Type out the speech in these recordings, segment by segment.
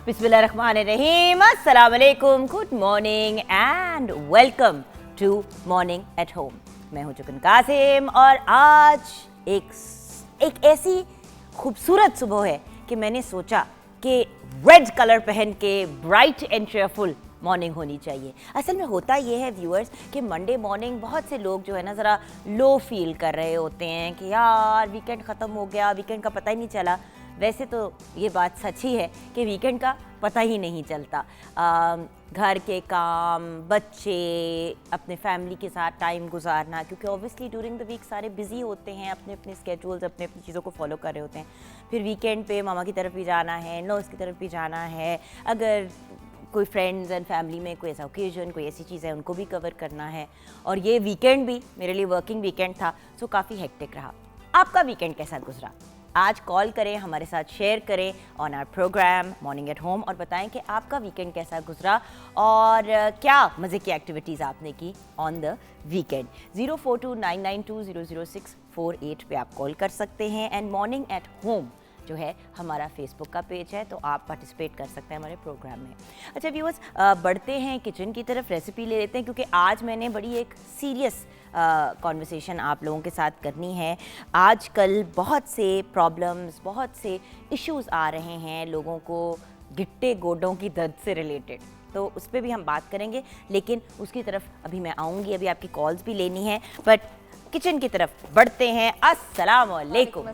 बिस्मिल्लाहिर्रहमानिर्रहीम, अस्सलाम वालेकुम, good morning and welcome to morning at home. मैं हूं चिकन कासिम और आज एक ऐसी खूबसूरत सुबह है कि मैंने सोचा कि रेड कलर पहन के ब्राइट एंड चेयरफुल मॉर्निंग होनी चाहिए। असल में होता ये है व्यूअर्स कि मंडे मॉर्निंग बहुत से लोग जो है ना ज़रा लो फील कर रहे होते हैं कि यार वीकेंड ख़त्म हो गया, वीकेंड का पता ही नहीं चला। वैसे तो ये बात सच ही है कि वीकेंड का पता ही नहीं चलता। घर के काम, बच्चे, अपने फैमिली के साथ टाइम गुजारना, क्योंकि ऑब्वियसली ड्यूरिंग द वीक सारे बिजी होते हैं, अपने अपने स्केड्यूल्स, अपने अपनी चीज़ों को फॉलो कर रहे होते हैं। फिर वीकेंड पे मामा की तरफ भी जाना है, इन-लॉज़ की तरफ भी जाना है, अगर कोई फ्रेंड्स एंड फैमिली में कोई ऐसा ओकेजन, कोई ऐसी चीज़ है उनको भी कवर करना है। और ये वीकेंड भी मेरे लिए वर्किंग वीकेंड था, सो काफ़ी हेक्टिक रहा। आपका वीकेंड कैसा गुजरा? आज कॉल करें, हमारे साथ शेयर करें on our program morning at home और बताएं कि आपका वीकेंड कैसा गुजरा और क्या मज़े की एक्टिविटीज़ आपने की ऑन द वीकेंड। 042992000648 पे आप कॉल कर सकते हैं एंड मॉर्निंग एट होम जो है हमारा फेसबुक का पेज है, तो आप पार्टिसिपेट कर सकते हैं हमारे प्रोग्राम में। अच्छा व्यूअर्स, बढ़ते हैं किचन की तरफ, रेसिपी ले लेते हैं क्योंकि आज मैंने बड़ी एक सीरियस कॉन्वर्सेशन आप लोगों के साथ करनी है। आजकल बहुत से प्रॉब्लम्स, बहुत से इश्यूज़ आ रहे हैं लोगों को गिट्टे गोडों की दर्द से रिलेटेड, तो उस पर भी हम बात करेंगे, लेकिन उसकी तरफ अभी मैं आऊँगी, अभी आपकी कॉल्स भी लेनी है। बट किचन की तरफ बढ़ते हैं। अस्सलाम वालेकुम।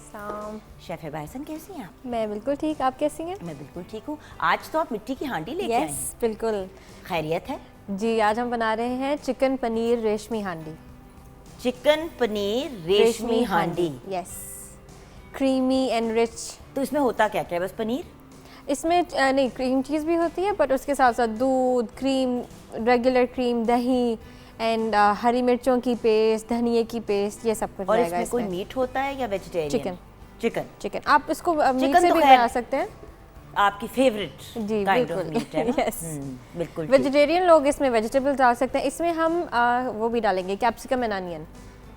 शेफ बाहसन, कैसी हैं आप? मैं बिल्कुल ठीक, आप कैसी हैं? मैं बिल्कुल ठीक हूँ। आज तो आप मिट्टी की हांडी लेके आई हैं। यस, बिल्कुल। खैरियत है जी, आज हम बना रहे हैं चिकन पनीर रेशमी हांडी। चिकन पनीर रेशमी हांडी। Yes, creamy and rich. तो इसमें होता क्या क्या है? बस पनीर? इसमें नहीं, क्रीम चीज़ भी होती है, बट उसके साथ साथ दूध, क्रीम, रेगुलर क्रीम, दही एंड हरी मिर्चों की पेस्ट, धनिए की पेस्ट, ये सब कुछ और रहेगा। इसमें कोई मीट होता है या वेजिटेरियन? चिकन। चिकन चिकन आप इसको मीट से तो भी खैर बना सकते हैं। आपकी फेवरेट जी काइंड ऑफ बिल्कुल। मीट है ना? यस, बिल्कुल। वेजिटेरियन लोग इसमें वेजिटेबल्स डाल सकते हैं। इसमें हम वो भी डालेंगे, capsicum and onion.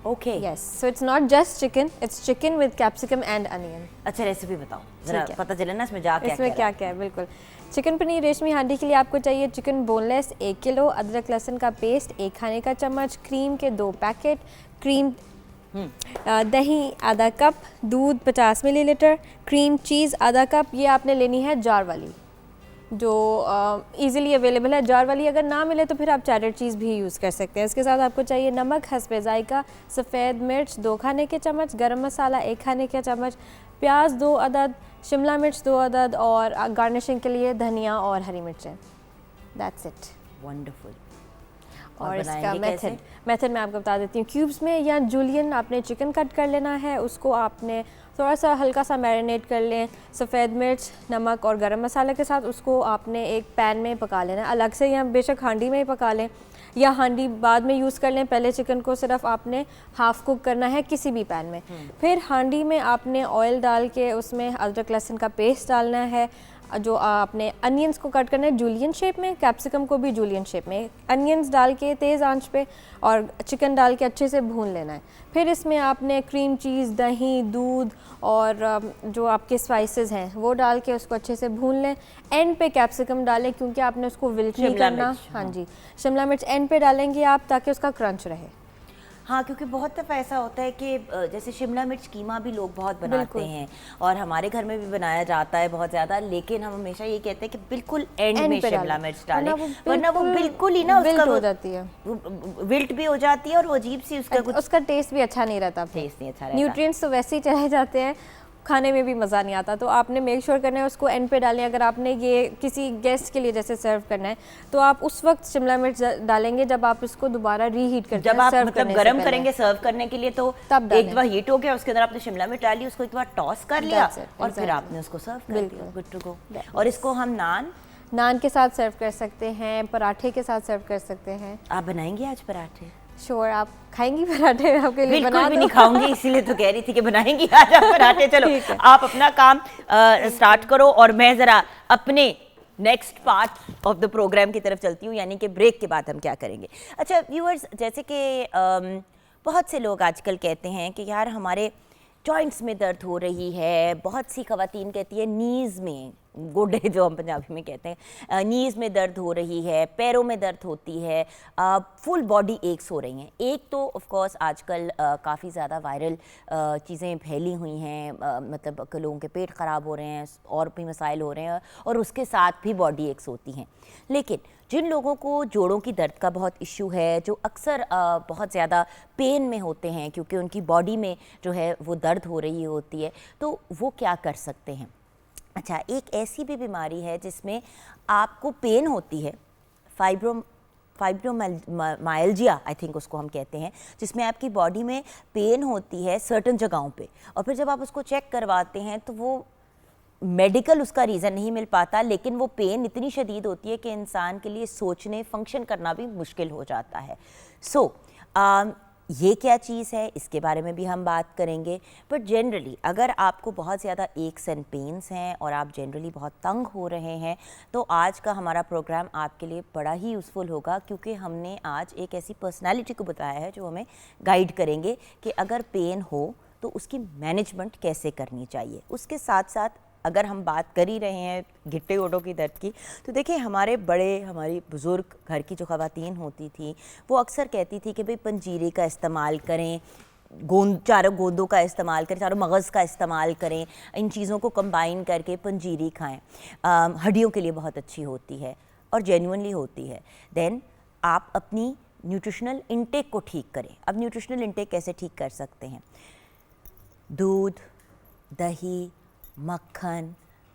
Okay. Yes, so it's not just chicken, it's chicken with capsicum and onion. अच्छा, रेसिपी बताओ जरा, पता चले ना इसमें जा क्या इसमें क्या क्या है। बिल्कुल, चिकन पनीर रेशमी हांडी के लिए आपको चाहिए चिकन बोनलेस 1 किलो, अदरक लहसुन का पेस्ट 1 खाने का चम्मच, क्रीम के 2 पैकेट, क्रीम दही आधा कप, दूध 50 मिलीलीटर, क्रीम चीज़ आधा कप। ये आपने लेनी है जार वाली, जो इजीली अवेलेबल है। जार वाली अगर ना मिले तो फिर आप चैडर चीज़ भी यूज़ कर सकते हैं। इसके साथ आपको चाहिए नमक हस्बे जायका, सफ़ेद मिर्च 2 खाने के चम्मच, गरम मसाला 1 खाने का चम्मच, प्याज 2 अदद, शिमला मिर्च 2 अदद और गार्निशिंग के लिए धनिया और हरी मिर्चें। That's it. वंडरफुल। और इसका मेथड मैं आपको बता देती हूँ। क्यूब्स में या जूलियन आपने चिकन कट कर लेना है, उसको आपने थोड़ा सा हल्का सा मैरिनेट कर लें सफ़ेद मिर्च, नमक और गरम मसाले के साथ। उसको आपने एक पैन में पका लेना है अलग से, या बेशक हांडी में ही पका लें या हांडी बाद में यूज़ कर लें। पहले चिकन को सिर्फ आपने हाफ़ कुक करना है किसी भी पैन में। फिर हांडी में आपने ऑयल डाल के उसमें अदरक लहसुन का पेस्ट डालना है, जो आपने अनियंस को कट करना है जूलियन शेप में, कैप्सिकम को भी जूलियन शेप में। अनियंस डाल के तेज़ आंच पे और चिकन डाल के अच्छे से भून लेना है। फिर इसमें आपने क्रीम चीज़, दही, दूध और जो आपके स्पाइसेस हैं वो डाल के उसको अच्छे से भून लें। एंड पे कैप्सिकम डालें क्योंकि आपने उसको विल्ट नहीं करना। हाँ जी, शिमला मिर्च एंड पे डालेंगे आप ताकि उसका क्रंच रहे। हाँ, क्योंकि बहुत दफ़ा ऐसा होता है कि जैसे शिमला मिर्च कीमा भी लोग बहुत बनाते हैं और हमारे घर में भी बनाया जाता है बहुत ज़्यादा, लेकिन हम हमेशा ये कहते हैं कि बिल्कुल एंड में शिमला मिर्च डालें, वरना वो बिल्कुल ही ना उसका हो जाती है, विल्ट भी हो जाती है और वो अजीब सी उसका टेस्ट भी अच्छा नहीं रहता। टेस्ट नहीं अच्छा रहता, न्यूट्रिएंट्स तो वैसे ही चले जाते हैं, खाने में भी मज़ा नहीं आता। तो आपने मेक श्योर करना है उसको एंड पे डालें। अगर आपने ये किसी गेस्ट के लिए जैसे सर्व करना है तो आप उस वक्त शिमला मिर्च डालेंगे जब आप इसको दोबारा रीहीट करते हैं, जब आप मतलब गर्म करेंगे सर्व करने के लिए, तो तब एक बार हीट हो गया, उसके अंदर आपने शिमला मिर्च डाली, उसको एक बार टॉस कर लिया और फिर आपने उसको सर्व कर दिया। Good to go. और इसको हम नान के साथ सर्व कर सकते हैं, पराठे के साथ सर्व कर सकते हैं। आप बनाएंगे आज पराठे? श्योर। आप खाएंगी पराठे? आपके लिए बिल्कुल भी नहीं खाऊंगी, इसीलिए तो कह रही थी कि बनाएंगी आज आप पराठे। चलो आप अपना काम स्टार्ट करो और मैं ज़रा अपने next part of the program की तरफ चलती हूँ, यानी कि ब्रेक के बाद हम क्या करेंगे। अच्छा व्यूअर्स, जैसे कि बहुत से लोग आजकल कहते हैं कि यार हमारे जॉइंट्स में दर्द हो रही है, बहुत सी ख़वातीन कहती है नीज़ में, गोडे जो हम पंजाबी में कहते हैं, नीज़ में दर्द हो रही है, पैरों में दर्द होती है, फुल बॉडी एक्स हो रही हैं। एक तो ऑफ कोर्स आजकल काफ़ी ज़्यादा वायरल चीज़ें फैली हुई हैं, मतलब लोगों के पेट ख़राब हो रहे हैं और भी मसाइल हो रहे हैं, और उसके साथ भी बॉडी एक्स होती हैं। लेकिन जिन लोगों को जोड़ों की दर्द का बहुत इश्यू है, जो अक्सर बहुत ज़्यादा पेन में होते हैं क्योंकि उनकी बॉडी में जो है वो दर्द हो रही होती है, तो वो क्या कर सकते हैं? अच्छा, एक ऐसी भी बीमारी है जिसमें आपको पेन होती है, फाइब्रोमाइल्जिया आई थिंक उसको हम कहते हैं, जिसमें आपकी बॉडी में पेन होती है सर्टन जगहों पे, और फिर जब आप उसको चेक करवाते हैं तो वो मेडिकल उसका रीज़न नहीं मिल पाता, लेकिन वो पेन इतनी शदीद होती है कि इंसान के लिए सोचने फंक्शन करना भी मुश्किल हो जाता है। ये क्या चीज़ है, इसके बारे में भी हम बात करेंगे। बट जनरली अगर आपको बहुत ज़्यादा एक्स एंड पेन्स हैं और आप जनरली बहुत तंग हो रहे हैं, तो आज का हमारा प्रोग्राम आपके लिए बड़ा ही यूज़फुल होगा, क्योंकि हमने आज एक ऐसी पर्सनालिटी को बताया है जो हमें गाइड करेंगे कि अगर पेन हो तो उसकी मैनेजमेंट कैसे करनी चाहिए। उसके साथ साथ अगर हम बात कर ही रहे हैं गिट्टे गोडों की दर्द की, तो देखिए हमारी बुज़ुर्ग घर की जो ख़वातीन होती थी वो अक्सर कहती थी कि भाई पंजीरी का इस्तेमाल करें, चारों गोंदों का इस्तेमाल करें, चारों मगज़ का इस्तेमाल करें, इन चीज़ों को कंबाइन करके पंजीरी खाएं, हड्डियों के लिए बहुत अच्छी होती है और जेन्युइनली होती है। देन आप अपनी न्यूट्रिशनल इंटेक को ठीक करें। अब न्यूट्रिशनल इंटेक कैसे ठीक कर सकते हैं? दूध, दही, मक्खन,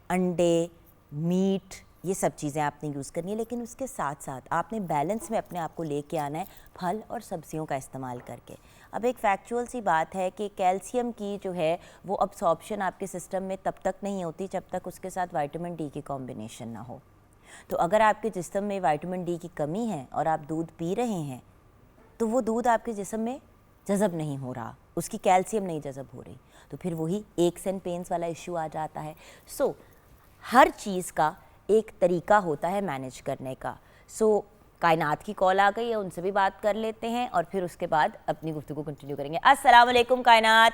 अंडे, मीट, ये सब चीज़ें आपने यूज़ करनी है, लेकिन उसके साथ साथ आपने बैलेंस में अपने आप को लेके आना है फल और सब्जियों का इस्तेमाल करके। अब एक फैक्चुअल सी बात है कि कैल्शियम की जो है वो अब्सॉर्प्शन आपके सिस्टम में तब तक नहीं होती जब तक उसके साथ विटामिन डी की कॉम्बिनेशन ना हो। तो अगर आपके जिस्म में विटामिन डी की कमी है और आप दूध पी रहे हैं, तो वो दूध आपके जिस्म में जज़ब नहीं हो रहा, उसकी कैल्शियम नहीं जज़ब हो रही, तो फिर वही एक्स एंड पेन्स वाला इश्यू आ जाता है। हर चीज़ का एक तरीका होता है मैनेज करने का। कायनात की कॉल आ गई है, उनसे भी बात कर लेते हैं और फिर उसके बाद अपनी गुफ्तगू कंटिन्यू करेंगे। अस्सलाम वालेकुम कायनात।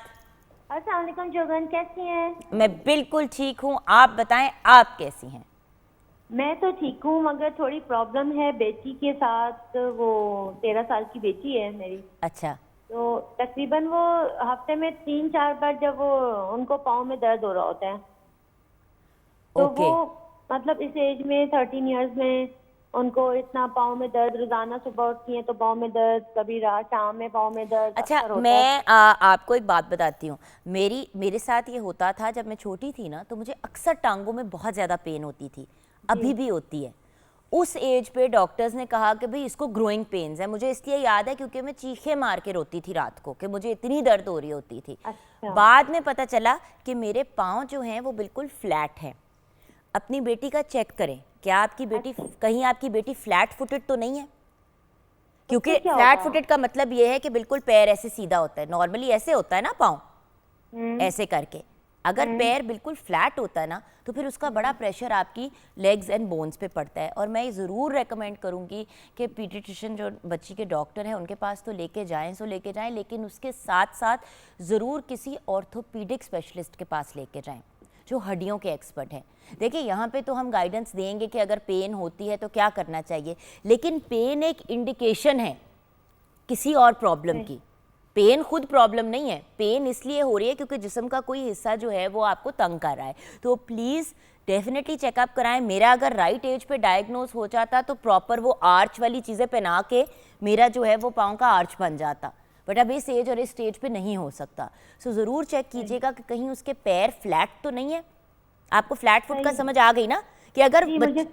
अस्सलाम वालेकुम जोगन, कैसी हैं? मैं बिल्कुल ठीक हूँ, आप बताएं आप कैसी हैं? मैं तो ठीक हूँ, मगर थोड़ी प्रॉब्लम है बेटी के साथ। वो 13 साल की बेटी है मेरी। अच्छा। तो तकरीबन वो हफ्ते में 3-4 बार जब वो उनको पाँव में दर्द हो रहा होता है, तो वो मतलब इस एज में 13 इयर्स में उनको इतना पाँव में दर्द, रोजाना सुबह उठती हैं तो पाँव में दर्द, कभी रात शाम में पाँव में दर्द। अच्छा, मैं आपको एक बात बताती हूँ। मेरे साथ ये होता था जब मैं छोटी थी ना, तो मुझे अक्सर टांगों में बहुत ज़्यादा पेन होती थी, अभी भी होती है। उस एज पे डॉक्टर्स ने कहा कि भाई इसको ग्रोइंग पेन्स है। मुझे इसलिए याद है क्योंकि मैं चीखे मार के रोती थी रात को कि मुझे इतनी दर्द हो रही होती थी। अच्छा। बाद में पता चला कि मेरे पाँव जो हैं वो बिल्कुल फ्लैट हैं। अपनी बेटी का चेक करें, क्या आपकी बेटी कहीं आपकी बेटी फ्लैट फुटेड तो नहीं है? क्योंकि फ्लैट फुटेड का मतलब ये है कि बिल्कुल पैर ऐसे सीधा होता है। नॉर्मली ऐसे होता है ना पाँव, ऐसे करके। अगर पैर बिल्कुल फ्लैट होता है ना, तो फिर उसका बड़ा प्रेशर आपकी लेग्स एंड बोन्स पे पड़ता है। और मैं ज़रूर रेकमेंड करूँगी कि पीडियाट्रिशियन जो बच्ची के डॉक्टर हैं उनके पास तो लेके जाएं, लेकिन उसके साथ साथ ज़रूर किसी ऑर्थोपीडिक स्पेशलिस्ट के पास लेके जाएं जो हड्डियों के एक्सपर्ट हैं। देखिए, यहाँ पे तो हम गाइडेंस देंगे कि अगर पेन होती है तो क्या करना चाहिए, लेकिन पेन एक इंडिकेशन है किसी और प्रॉब्लम की। पेन खुद प्रॉब्लम नहीं है। पेन इसलिए हो रही है क्योंकि जिस्म का कोई हिस्सा जो है वो आपको तंग कर रहा है। तो प्लीज़ डेफिनेटली चेकअप कराएं। मेरा अगर राइट एज पे डायग्नोज हो जाता तो प्रॉपर वो आर्च वाली चीज़ें पहना के मेरा जो है वो पाँव का आर्च बन जाता, बट अब इस एज और इस स्टेज पे नहीं हो सकता। ज़रूर चेक कीजिएगा कि कहीं उसके पैर फ्लैट तो नहीं है। आपको फ्लैट फुट का समझ आ गई ना, कि अगर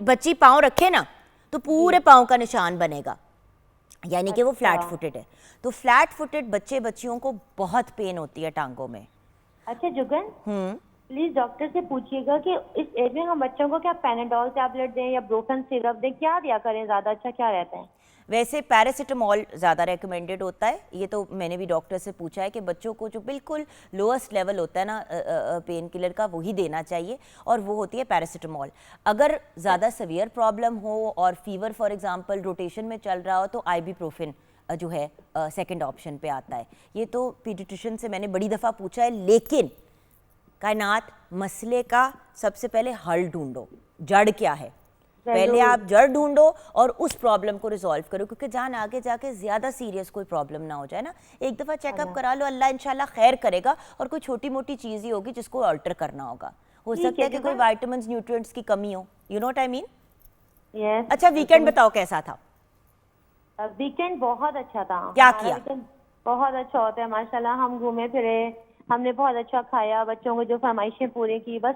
बच्ची पाँव रखे ना तो पूरे पाँव का निशान बनेगा, यानी कि वो फ्लैट फुटेड है। तो फ्लैट फुटेड बच्चियों को बहुत पेन होती है टांगों में। अच्छा जुगन, प्लीज डॉक्टर से पूछिएगा कि इस एज में हम बच्चों को क्या पैनाडोल टैबलेट दें या ब्रोफेन सिरप दें, क्या दिया करें, ज्यादा अच्छा क्या रहता है? वैसे पैरासिटामोल ज़्यादा रेकमेंडेड होता है। ये तो मैंने भी डॉक्टर से पूछा है कि बच्चों को जो बिल्कुल लोएस्ट लेवल होता है ना पेन किलर का, वही देना चाहिए, और वो होती है पैरासिटामोल। अगर ज़्यादा सीवियर प्रॉब्लम हो और फीवर फॉर एग्जांपल रोटेशन में चल रहा हो तो आइबुप्रोफेन जो है सेकंड ऑप्शन पे आता है। ये तो पीडियाट्रिशियन से मैंने बड़ी दफ़ा पूछा है, लेकिन कायनात, मसले का सबसे पहले हल ढूंढो, जड़ क्या है, पहले आप जड़ ढूंढो और उस प्रॉब्लम को रिजॉल्व करो, क्योंकि जान आगे जाके ज़्यादा सीरियस कोई प्रॉब्लम ना हो जाए ना। एक दफ़ा चेकअप करा लो, अल्लाह इंशाल्लाह खैर करेगा, और कोई छोटी मोटी चीज़ ही होगी जिसको अल्टर करना होगा। हो सकता है कि कोई विटामिन्स न्यूट्रिएंट्स की कमी हो, you know what I mean. Yes, अच्छा, वीकेंड बताओ कैसा था? वीकेंड बहुत अच्छा था। क्या हमारा किया? weekend बहुत अच्छा होता है माशाल्लाह। हम घूमे फिरे, हमने बहुत अच्छा खाया, बच्चों को जो फरमाइशें पूरी की, बस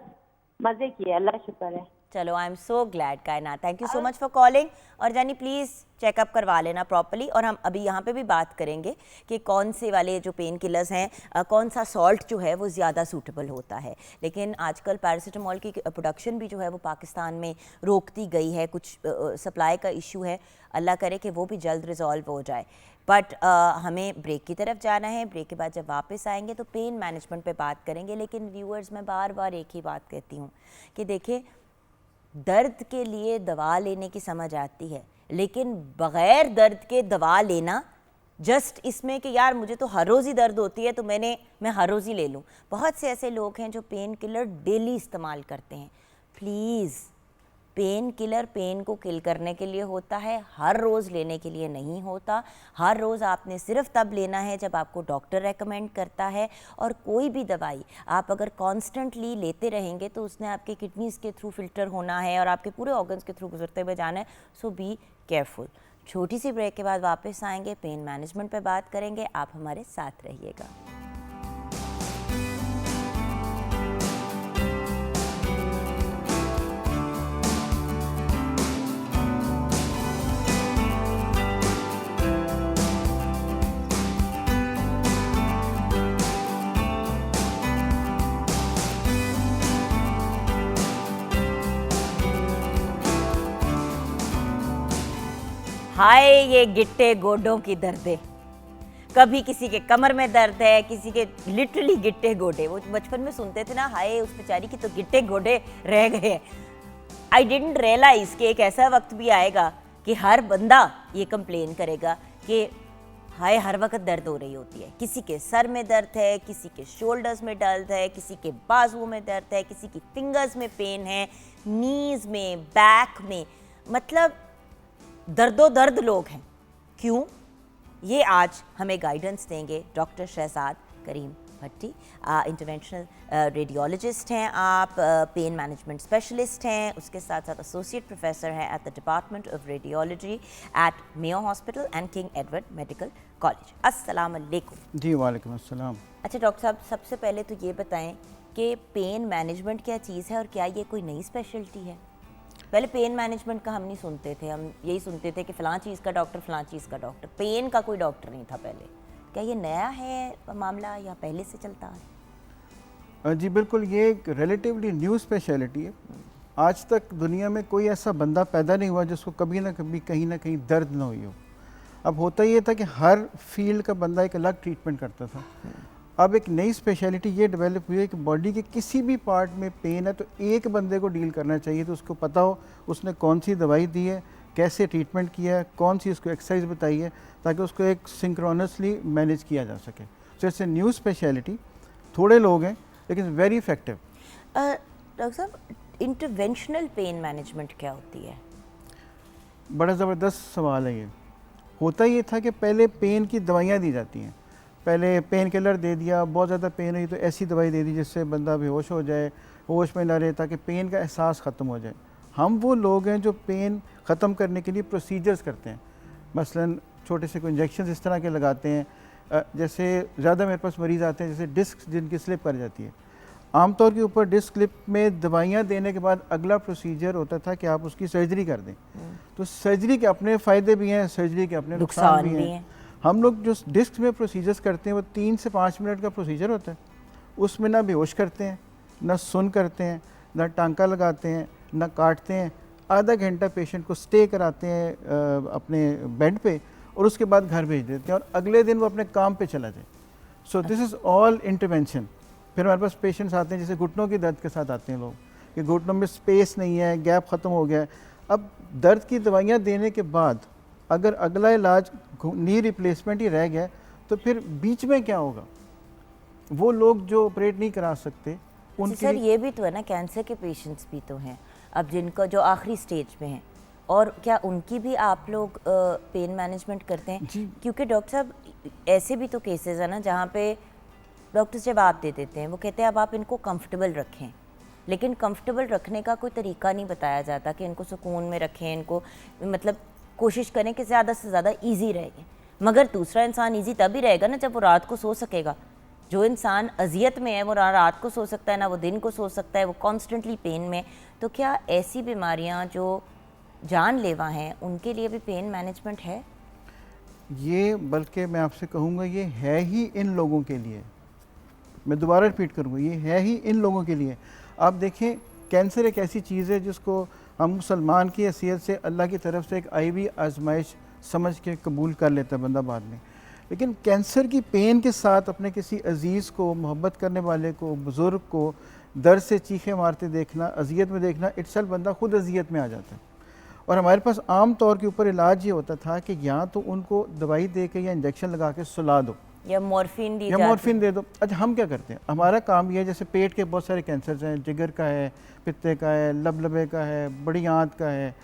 मजे किए, अल्लाह शुक्र है। चलो, आई एम सो ग्लैड कायनात, thank you so much for calling. और जानी प्लीज़ चेकअप करवा लेना प्रॉपर्ली। और हम अभी यहाँ पे भी बात करेंगे कि कौन से वाले जो पेन किलर्स हैं, कौन सा सॉल्ट जो है वो ज़्यादा सूटेबल होता है। लेकिन आजकल पैरासीटामोल की प्रोडक्शन भी जो है वो पाकिस्तान में रोक दी गई है, कुछ सप्लाई का इशू है, अल्लाह करे कि वो भी जल्द रिजॉल्व हो जाए। बट हमें ब्रेक की तरफ जाना है। ब्रेक के बाद जब वापस आएंगे तो पेन मैनेजमेंट पे बात करेंगे। लेकिन व्यूअर्स, मैं बार बार एक ही बात कहती हूँ कि देखिए, दर्द के लिए दवा लेने की समझ आती है, लेकिन बग़ैर दर्द के दवा लेना, जस्ट इसमें कि यार मुझे तो हर रोज़ ही दर्द होती है तो मैं हर रोज़ ही ले लूँ। बहुत से ऐसे लोग हैं जो पेन किलर डेली इस्तेमाल करते हैं। प्लीज़, पेन किलर पेन को किल करने के लिए होता है, हर रोज़ लेने के लिए नहीं होता। हर रोज़ आपने सिर्फ तब लेना है जब आपको डॉक्टर रेकमेंड करता है। और कोई भी दवाई आप अगर कॉन्स्टेंटली लेते रहेंगे तो उसने आपके किडनीज़ के थ्रू फिल्टर होना है और आपके पूरे ऑर्गन्स के थ्रू गुजरते हुए जाना है। सो बी केयरफुल। छोटी सी ब्रेक के बाद वापस आएंगे, पेन मैनेजमेंट पे बात करेंगे। आप हमारे साथ रहिएगा। हाय ये गिट्टे गोडों की दर्दें, कभी किसी के कमर में दर्द है, किसी के लिटरली गिट्टे गोडे। वो बचपन में सुनते थे ना, हाय उस बेचारी की तो गिट्टे गोडे रह गए हैं। आई डिडंट रियलाइज कि एक ऐसा वक्त भी आएगा कि हर बंदा ये कंप्लेन करेगा कि हाय हर वक्त दर्द हो रही होती है। किसी के सर में दर्द है, किसी के शोल्डर्स में दर्द है, किसी के बाजुओं में दर्द है, किसी की फिंगर्स में पेन है, नीज में, बैक में, मतलब दर्दो दर्द लोग हैं। क्यों? ये आज हमें गाइडेंस देंगे doctor Shahzad Karim Bhatti. Interventional radiologist हैं आप, पेन मैनेजमेंट स्पेशलिस्ट हैं, उसके साथ साथ एसोसिएट प्रोफेसर हैं at the department of radiology at Mayo Hospital and King Edward Medical College. अस्सलाम वालेकुम। जी वालेकुम अस्सलाम। अच्छा डॉक्टर साहब, सबसे पहले तो ये बताएं कि पेन मैनेजमेंट क्या चीज़ है और क्या ये कोई नई स्पेशलिटी है? पहले पेन मैनेजमेंट का हम नहीं सुनते थे, हम यही सुनते थे कि फ़लाँ चीज़ का डॉक्टर, फ़लाँ चीज़ का डॉक्टर। पेन का कोई डॉक्टर नहीं था पहले। क्या ये नया है मामला या पहले से चलता है? जी बिल्कुल, ये एक रिलेटिवली न्यू स्पेशलिटी है। आज तक दुनिया में कोई ऐसा बंदा पैदा नहीं हुआ जिसको कभी ना कभी कहीं ना कहीं दर्द ना हुई हो। अब होता ये था कि हर फील्ड का बंदा एक अलग ट्रीटमेंट करता था। अब एक नई स्पेशलिटी ये डेवलप हुई है कि बॉडी के किसी भी पार्ट में पेन है तो एक बंदे को डील करना चाहिए, तो उसको पता हो उसने कौन सी दवाई दी है, कैसे ट्रीटमेंट किया है, कौन सी उसको एक्सरसाइज बताई है, ताकि उसको एक सिंक्रोनसली मैनेज किया जा सके। So it's a new speciality. थोड़े लोग हैं लेकिन वेरी इफेक्टिव। डॉक्टर साहब, इंटरवेंशनल पेन मैनेजमेंट क्या होती है? बड़ा ज़बरदस्त सवाल है ये। होता ये था कि पहले पेन की दवाइयाँ दी जाती हैं। पहले पेन किलर दे दिया, बहुत ज़्यादा पेन हुई तो ऐसी दवाई दे दी जिससे बंदा बेहोश हो जाए, होश में ना रहे, ताकि पेन का एहसास ख़त्म हो जाए। हम वो लोग हैं जो पेन ख़त्म करने के लिए प्रोसीजर्स करते हैं। मसलन छोटे से कोई इंजेक्शन इस तरह के लगाते हैं। जैसे ज़्यादा मेरे पास मरीज़ आते हैं जैसे डिस्क जिनकी स्लिप कर जाती है, आमतौर के ऊपर डिस्क स्लिप में दवाइयाँ देने के बाद अगला प्रोसीजर होता था कि आप उसकी सर्जरी कर दें। तो सर्जरी के अपने फ़ायदे भी हैं, सर्जरी के अपने नुकसान भी हैं। हम लोग जो डिस्क में प्रोसीजर्स करते हैं वो 3 से 5 मिनट का प्रोसीजर होता है। उसमें ना बेहोश करते हैं, ना सुन करते हैं, ना टांका लगाते हैं, ना काटते हैं। आधा घंटा पेशेंट को स्टे कराते हैं अपने बेड पे और उसके बाद घर भेज देते हैं और अगले दिन वो अपने काम पे चला जाए। So this is all intervention. फिर हमारे पास पेशेंट्स आते हैं जैसे घुटनों की दर्द के साथ आते हैं लोग कि घुटनों में स्पेस नहीं है, गैप ख़त्म हो गया है। अब दर्द की दवाइयाँ देने के बाद अगर अगला इलाज नी रिप्लेसमेंट ही रह गया तो फिर बीच में क्या होगा? वो लोग जो ऑपरेट नहीं करा सकते उनके सर लिए ये भी तो है ना, कैंसर के पेशेंट्स भी तो हैं अब जिनका जो आखिरी स्टेज में हैं, और क्या उनकी भी आप लोग पेन मैनेजमेंट करते हैं? जी। क्योंकि डॉक्टर साहब ऐसे भी तो केसेस है ना जहाँ पे डॉक्टर जवाब दे देते हैं, वो कहते हैं अब आप इनको कंफर्टेबल रखें, लेकिन कंफर्टेबल रखने का कोई तरीका नहीं बताया जाता कि इनको सुकून में रखें, इनको मतलब कोशिश करें कि ज़्यादा से ज़्यादा ईजी रहे। मगर दूसरा इंसान ईजी तभी रहेगा ना जब वो रात को सो सकेगा। जो इंसान अजियत में है वो ना रात को सो सकता है ना वो दिन को सो सकता है, वो कॉन्स्टेंटली पेन में। तो क्या ऐसी बीमारियां जो जानलेवा हैं उनके लिए भी पेन मैनेजमेंट है? ये बल्कि मैं आपसे कहूँगा ये है ही इन लोगों के लिए। मैं दोबारा रिपीट करूँगा, ये है ही इन लोगों के लिए। आप देखें, कैंसर एक ऐसी चीज़ है जिसको हम मुसलमान की हैसियत से अल्लाह की तरफ से एक आईवी आजमाइश समझ के कबूल कर लेता है बंदा बाद में। लेकिन कैंसर की पेन के साथ अपने किसी अजीज़ को, मोहब्बत करने वाले को, बुज़ुर्ग को दर्द से चीखें मारते देखना, अजियत में देखना, इट्सल्फ बंदा खुद अजियत में आ जाता है। और हमारे पास आम तौर के ऊपर इलाज ये होता था कि या तो उनको दवाई दे के या इंजेक्शन लगा के सुला दो या मॉर्फिन दी या जाती मॉर्फिन दे दो। अच्छा, हम क्या करते हैं, हमारा काम ये है, जैसे पेट के बहुत सारे कैंसर्स हैं, जिगर का है, पित्ते का है, लबलबे का है, बड़ी आंत का है,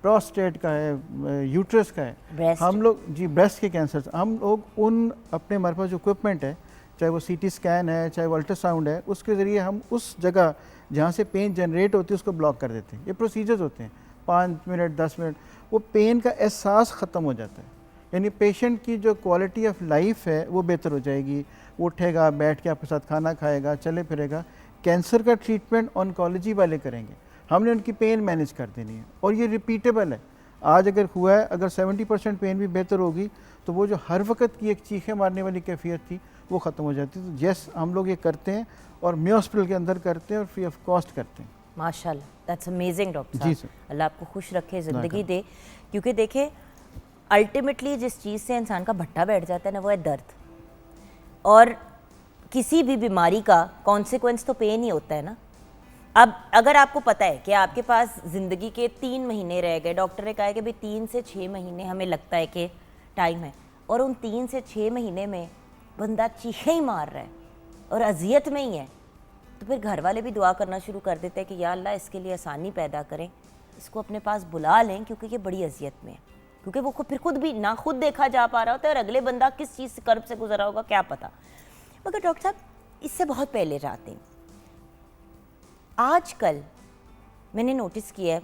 प्रोस्टेट का है, यूट्रस का है, Breast। हम लोग जी ब्रेस्ट के कैंसर, हम लोग उन अपने हमारे पास जो इक्विपमेंट है, चाहे वो सीटी स्कैन है, चाहे वो अल्ट्रासाउंड है, उसके ज़रिए हम उस जगह जहाँ से पेन जनरेट होती है उसको ब्लॉक कर देते हैं। ये प्रोसीजर्स होते हैं, 5 मिनट 10 मिनट, वो पेन का एहसास ख़त्म हो जाता है। यानी पेशेंट की जो क्वालिटी ऑफ लाइफ है वो बेहतर हो जाएगी, वो उठेगा, बैठ के आपके साथ खाना खाएगा, चले फिरेगा। कैंसर का ट्रीटमेंट ऑन्कोलॉजी वाले करेंगे, हमने उनकी पेन मैनेज कर देनी है और ये रिपीटेबल है। आज अगर हुआ है, अगर 70% पेन भी बेहतर होगी तो वो जो हर वक्त की एक चीखें मारने वाली कैफियत थी वो ख़त्म हो जाती है। तो यस, हम लोग ये करते हैं और मे हॉस्पिटल के अंदर करते हैं और फ्री ऑफ कॉस्ट करते हैं। माशाल्लाह, दैट्स अमेजिंग डॉक्टर जी साहब। सर। अल्लाह आपको खुश रखे, ज़िंदगी दे। क्योंकि देखिए अल्टीमेटली जिस चीज़ से इंसान का भट्टा बैठ जाता है ना वो है दर्द, और किसी भी बीमारी का कॉन्सिक्वेंस तो पेन ही होता है ना। अब अगर आपको पता है कि आपके पास ज़िंदगी के 3 महीने रह गए, डॉक्टर ने कहा है कि भाई 3 से 6 महीने हमें लगता है कि टाइम है, और उन 3 से 6 महीने में बंदा चीखें ही मार रहा है और अजियत में ही है, तो फिर घर वाले भी दुआ करना शुरू कर देते हैं कि या अल्लाह इसके लिए आसानी पैदा करें, इसको अपने पास बुला लें क्योंकि ये बड़ी अजियत में है। क्योंकि वो फिर खुद भी ना खुद देखा जा पा रहा होता है और अगले बंदा किस चीज़ से कर्ब से गुजरा होगा क्या पता। मगर डॉक्टर साहब इससे बहुत पहले जाते हैं, आजकल मैंने नोटिस किया है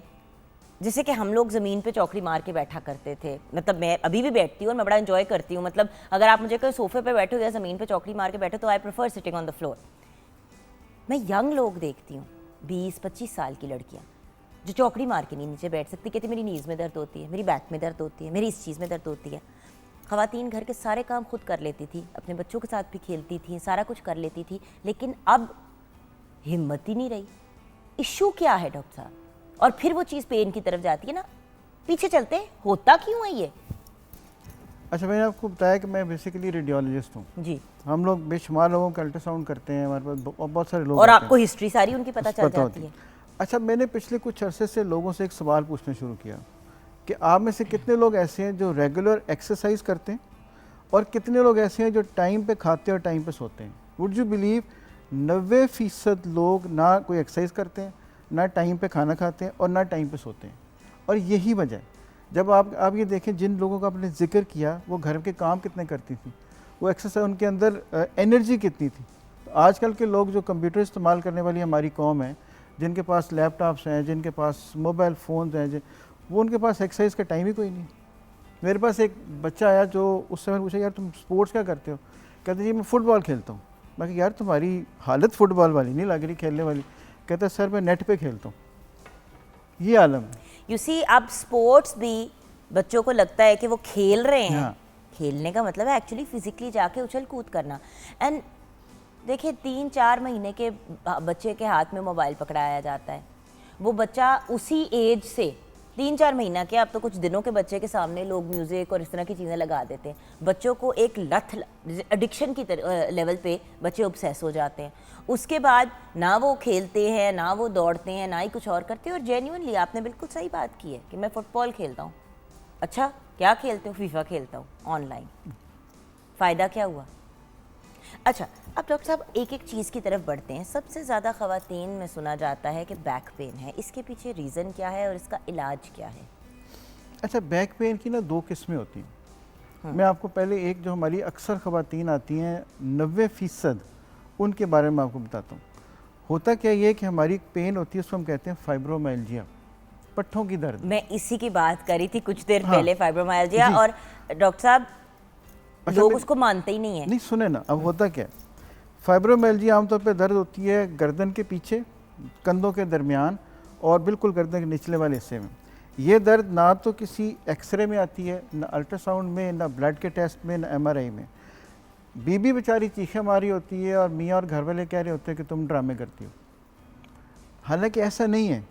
जैसे कि हम लोग ज़मीन पे चौकड़ी मार के बैठा करते थे, मतलब मैं अभी भी बैठती हूँ और मैं बड़ा एंजॉय करती हूँ। मतलब अगर आप मुझे कोई सोफे पे बैठे हो या ज़मीन पे चौकड़ी मार के बैठे तो I prefer sitting on the floor. मैं यंग लोग देखती हूँ, 20-25 साल की लड़कियाँ जो चौकड़ी मार के नहीं नीचे बैठ सकती, कहती मेरी नीज़ में दर्द होती है, मेरी बैक में दर्द होती है, मेरी इस चीज़ में दर्द होती है। ख़वातीन घर के सारे काम खुद कर लेती थी, अपने बच्चों के साथ भी खेलती थी, सारा कुछ कर लेती थी, लेकिन अब हिम्मत ही नहीं रही। इशू क्या है डॉक्टर साहब? और फिर वो चीज़ पेन की तरफ जाती है ना, पीछे चलते हैं, होता क्यों है ये? अच्छा, मैंने आपको बताया कि मैं बेसिकली रेडियोलॉजिस्ट हूँ जी। हम लोग बेशुमार लोगों का अल्ट्रासाउंड करते हैं, हमारे पास बहुत सारे लोग और आते हैं। आपको हिस्ट्री सारी उनकी पता चल जाती होती है। अच्छा, मैंने पिछले कुछ अरसे से लोगों से एक सवाल पूछना शुरू किया कि आप में से कितने लोग ऐसे हैं जो रेगुलर एक्सरसाइज करते हैं और कितने लोग ऐसे हैं जो टाइम पे खाते और टाइम पे सोते हैं। वुड यू बिलीव 90% लोग ना कोई एक्सरसाइज करते हैं, ना टाइम पे खाना खाते हैं और ना टाइम पे सोते हैं। और यही वजह है, जब आप ये देखें जिन लोगों का आपने जिक्र किया वो घर के काम कितने करती थी, वो एक्सरसाइज उनके अंदर एनर्जी कितनी थी। तो आजकल के लोग जो कंप्यूटर इस्तेमाल करने वाली हमारी कौम है, जिनके पास लैपटॉप्स हैं, जिनके पास मोबाइल फ़ोन्स हैं, वो उनके पास एक्सरसाइज का टाइम ही कोई नहीं। मेरे पास एक बच्चा आया जो उस समय पूछा, यार तुम स्पोर्ट्स क्या करते हो? कहते जी मैं फ़ुटबॉल खेलता हूँ। मैं कहा यार तुम्हारी हालत फ़ुटबॉल वाली नहीं लग रही खेलने वाली। कहता सर मैं नेट पे खेलता हूँ। ये आलम है। यू सी, अब स्पोर्ट्स भी बच्चों को लगता है कि वो खेल रहे हैं। हाँ। खेलने का मतलब है एक्चुअली फिजिकली जाके उछल कूद करना। एंड देखिए 3-4 महीने के बच्चे के हाथ में मोबाइल पकड़ाया जाता है, वो बच्चा उसी एज से 3-4 महीना के, अब तो कुछ दिनों के बच्चे के सामने लोग म्यूज़िक और इस तरह की चीज़ें लगा देते हैं। बच्चों को एक लत, एडिक्शन की लेवल पे बच्चे ऑब्सेस हो जाते हैं। उसके बाद ना वो खेलते हैं, ना वो दौड़ते हैं, ना ही कुछ और करते हैं। और जेन्युइनली आपने बिल्कुल सही बात की है कि मैं फ़ुटबॉल खेलता हूँ। अच्छा क्या खेलते हो? फीफा खेलता हूँ ऑनलाइन। फ़ायदा क्या हुआ? अच्छा, अब डॉक्टर साहब एक एक चीज़ की तरफ बढ़ते हैं। सबसे ज़्यादा ख़वातीन में सुना जाता है कि बैक पेन है, इसके पीछे रीज़न क्या है और इसका इलाज क्या है? अच्छा, बैक पेन की ना 2 किस्में होती हैं। मैं आपको पहले एक जो हमारी अक्सर ख़वातीन आती हैं 90% उनके बारे में आपको बताता हूँ। होता क्या ये कि हमारी पेन होती है उसको हम कहते हैं फाइब्रोमाइल्जिया, पट्ठों की दर्द। मैं इसी की बात करी थी कुछ देर हाँ। पहले, फाइब्रोमाइल्जिया। जी। और डॉक्टर साहब अच्छा, लोग उसको मानते ही नहीं है। नहीं, सुने ना, अब होता क्या है, फाइब्रोमाइल्जिया आमतौर पे दर्द होती है गर्दन के पीछे, कंधों के दरमियान और बिल्कुल गर्दन के निचले वाले हिस्से में। ये दर्द ना तो किसी एक्सरे में आती है, ना अल्ट्रासाउंड में, ना ब्लड के टेस्ट में, ना एमआरआई में। बीबी बेचारी चीखें मारी होती है और मियाँ और घर वाले कह रहे होते हैं कि तुम ड्रामे करती हो। हालांकि ऐसा नहीं है,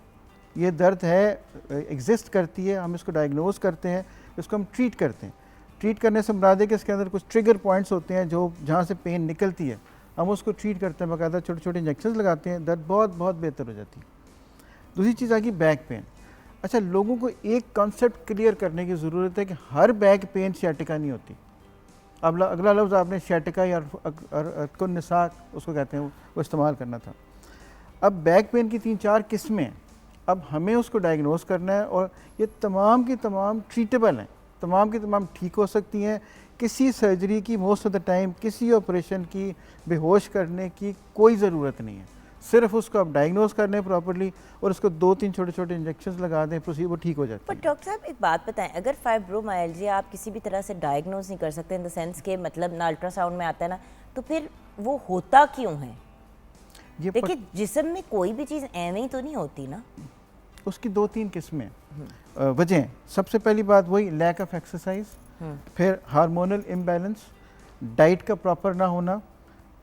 ये दर्द है, एग्जिस्ट करती है, हम इसको डायग्नोज करते हैं, इसको हम ट्रीट करते हैं। ट्रीट करने से मुराद है कि इसके अंदर कुछ ट्रिगर पॉइंट्स होते हैं जो जहाँ से पेन निकलती है, हम उसको ट्रीट करते हैं, बाकायदा छोटे छोटे इंजेक्शन लगाते हैं, दर्द बहुत बहुत बेहतर हो जाती है। दूसरी चीज़ आ गई बैक पेन। अच्छा, लोगों को एक कॉन्सेप्ट क्लियर करने की ज़रूरत है कि हर बैक पेन सियाटिका नहीं होती। अब अगला लफ्ज़ आपने सियाटिका या अरकुन निसा उसको कहते हैं, वो इस्तेमाल करना था। अब बैक पेन की 3-4 किस्में हैं, अब हमें उसको डायग्नोस करना है और ये तमाम की तमाम ट्रीटेबल हैं, तमाम की तमाम ठीक हो सकती हैं। किसी सर्जरी की मोस्ट ऑफ द टाइम, किसी ऑपरेशन की, बेहोश करने की कोई ज़रूरत नहीं है। सिर्फ उसको आप डायग्नोस कर लें प्रॉपर्ली और उसको 2-3 छोटे छोटे इंजेक्शन लगा दें, प्रोसीजर वो ठीक हो जाता पर है। डॉक्टर साहब एक बात बताएं, अगर फाइब्रोमाइल्जिया आप किसी भी तरह से डायग्नोज नहीं कर सकते, इन द सेंस के मतलब ना अल्ट्रासाउंड में आता है ना, तो फिर वो होता क्यों है? ये देखिए, जिस्म में कोई भी चीज़ ऐਵੇਂ ही तो नहीं होती ना। उसकी 2-3 किस्में वजह। सबसे पहली बात वही लैक ऑफ एक्सरसाइज, फिर हार्मोनल इम्बैलेंस, डाइट का प्रॉपर ना होना,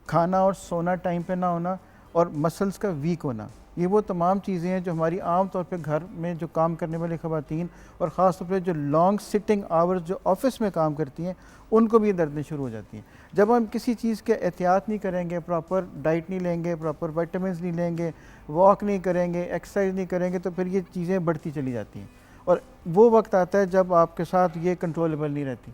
खाना और सोना टाइम पे ना होना और मसल्स का वीक होना। ये वो तमाम चीज़ें हैं जो हमारी आम तौर पे घर में जो काम करने वाली ख़वातीन और ख़ास तौर पे जो लॉन्ग सिटिंग आवर्स जो ऑफिस में काम करती हैं उनको भी ये दर्दें शुरू हो जाती हैं। जब हम किसी चीज़ के एहतियात नहीं करेंगे, प्रॉपर डाइट नहीं लेंगे, प्रॉपर विटामिन्स नहीं लेंगे, वॉक नहीं करेंगे, एक्सरसाइज नहीं करेंगे, तो फिर ये चीज़ें बढ़ती चली जाती हैं और वो वक्त आता है जब आपके साथ ये कंट्रोलेबल नहीं रहती।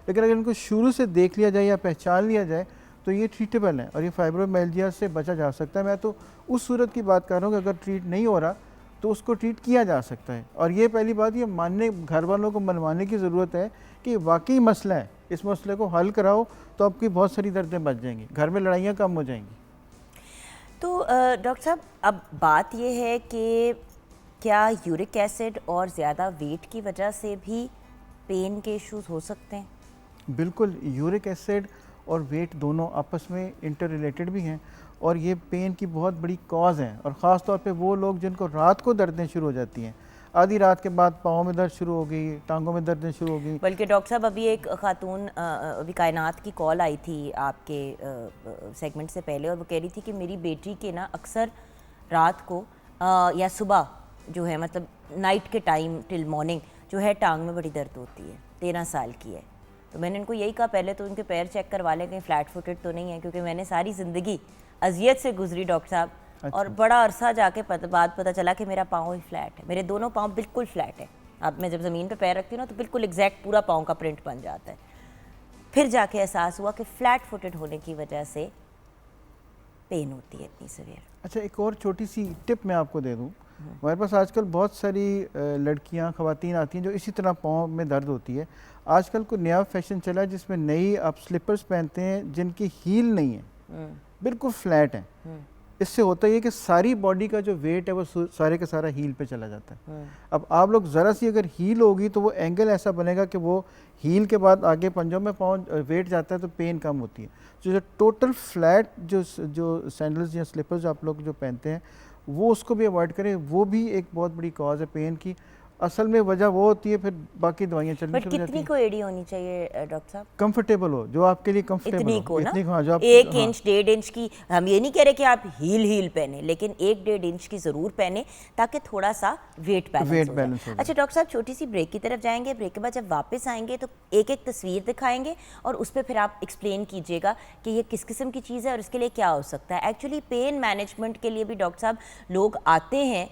लेकिन अगर इनको शुरू से देख लिया जाए या पहचान लिया जाए तो ये ट्रीटेबल है और ये फाइब्रोमाइल्जिया से बचा जा सकता है। मैं तो उस सूरत की बात कर रहा हूँ कि अगर ट्रीट नहीं हो रहा तो उसको ट्रीट किया जा सकता है। और ये पहली बात, ये मानने, घर वालों को मनवाने की ज़रूरत है कि वाकई मसला है, इस मसले को हल कराओ तो आपकी बहुत सारी दर्दें बच जाएंगी, घर में लड़ाइयाँ कम हो जाएंगी। तो डॉक्टर साहब, अब बात यह है कि क्या यूरिक एसिड और ज़्यादा वेट की वजह से भी पेन के इश्यूज हो सकते हैं? बिल्कुल, यूरिक एसिड और वेट दोनों आपस में इंटर रिलेटेड भी हैं और ये पेन की बहुत बड़ी कॉज है। और ख़ास तौर पे वो लोग जिनको रात को दर्दें शुरू हो जाती हैं, आधी रात के बाद पाँव में दर्द शुरू हो गई, टांगों में दर्दें शुरू हो गई। बल्कि डॉक्टर साहब, अभी एक खातून अभी कायनात की कॉल आई थी आपके सेगमेंट से पहले और वो कह रही थी कि मेरी बेटी के ना अक्सर रात को या सुबह जो है, मतलब नाइट के टाइम टिल मॉर्निंग जो है, टांग में बड़ी दर्द होती है। 13 साल की है। तो मैंने इनको यही कहा, पहले तो उनके पैर चेक करवा लें कहीं फ्लैट फुटेड तो नहीं है, क्योंकि मैंने सारी ज़िंदगी अजियत से गुजरी डॉक्टर साहब। अच्छा। और बड़ा अरसा जाके बाद पता चला कि मेरा पाँव ही फ्लैट है, मेरे दोनों पाँव बिल्कुल फ्लैट है। अब मैं जब ज़मीन पे पैर रखती हूँ ना तो बिल्कुल एग्जैक्ट पूरा पाँव का प्रिंट बन जाता है। फिर जाके एहसास हुआ कि फ्लैट फुटेड होने की वजह से पेन होती है इतनी सीवियर। अच्छा, एक और छोटी सी टिप मैं आपको दे दूं। हमारे पास आजकल बहुत सारी लड़कियां, ख़वातीन आती हैं जो इसी तरह पाँव में दर्द होती है। आजकल कोई नया फैशन चला है जिसमें नई आप स्लीपर्स पहनते हैं जिनकी हील नहीं है, बिल्कुल फ्लैट है। इससे होता ये कि सारी बॉडी का जो वेट है वो सारे का सारा हील पे चला जाता है। अब आप लोग ज़रा सी अगर हील होगी तो वो एंगल ऐसा बनेगा कि वो हील के बाद आगे पंजों में पाँव वेट जाता है तो पेन कम होती है। जो टोटल फ्लैट जो सैंडल्स या स्लीपर्स आप लोग जो पहनते हैं वो उसको भी अवॉइड करें, वो भी एक बहुत बड़ी कॉज है पेन की। असल में वजह वो होती है, फिर बाकी दवाइयाँ चलनी बट शुरू हो जाती कितनी हैं। को एडी होनी चाहिए डॉक्टर साहब? कंफर्टेबल हो, जो आपके लिए कंफर्टेबल इतनी हो, को ना, हाँ, जो आप 1 हाँ। इंच 1.5 इंच की। हम ये नहीं कह रहे कि आप हील पहने, लेकिन 1-1.5 इंच की ज़रूर पहने ताकि थोड़ा सा वेट बैलेंस हो जाए। अच्छा डॉक्टर साहब, छोटी सी ब्रेक की तरफ जाएंगे। ब्रेक के बाद जब वापस आएंगे तो एक एक तस्वीर दिखाएंगे और उस पर फिर आप एक्सप्लेन कीजिएगा कि ये किस किस्म की चीज़ है और इसके लिए क्या हो सकता है। एक्चुअली पेन मैनेजमेंट के लिए भी डॉक्टर साहब लोग आते हैं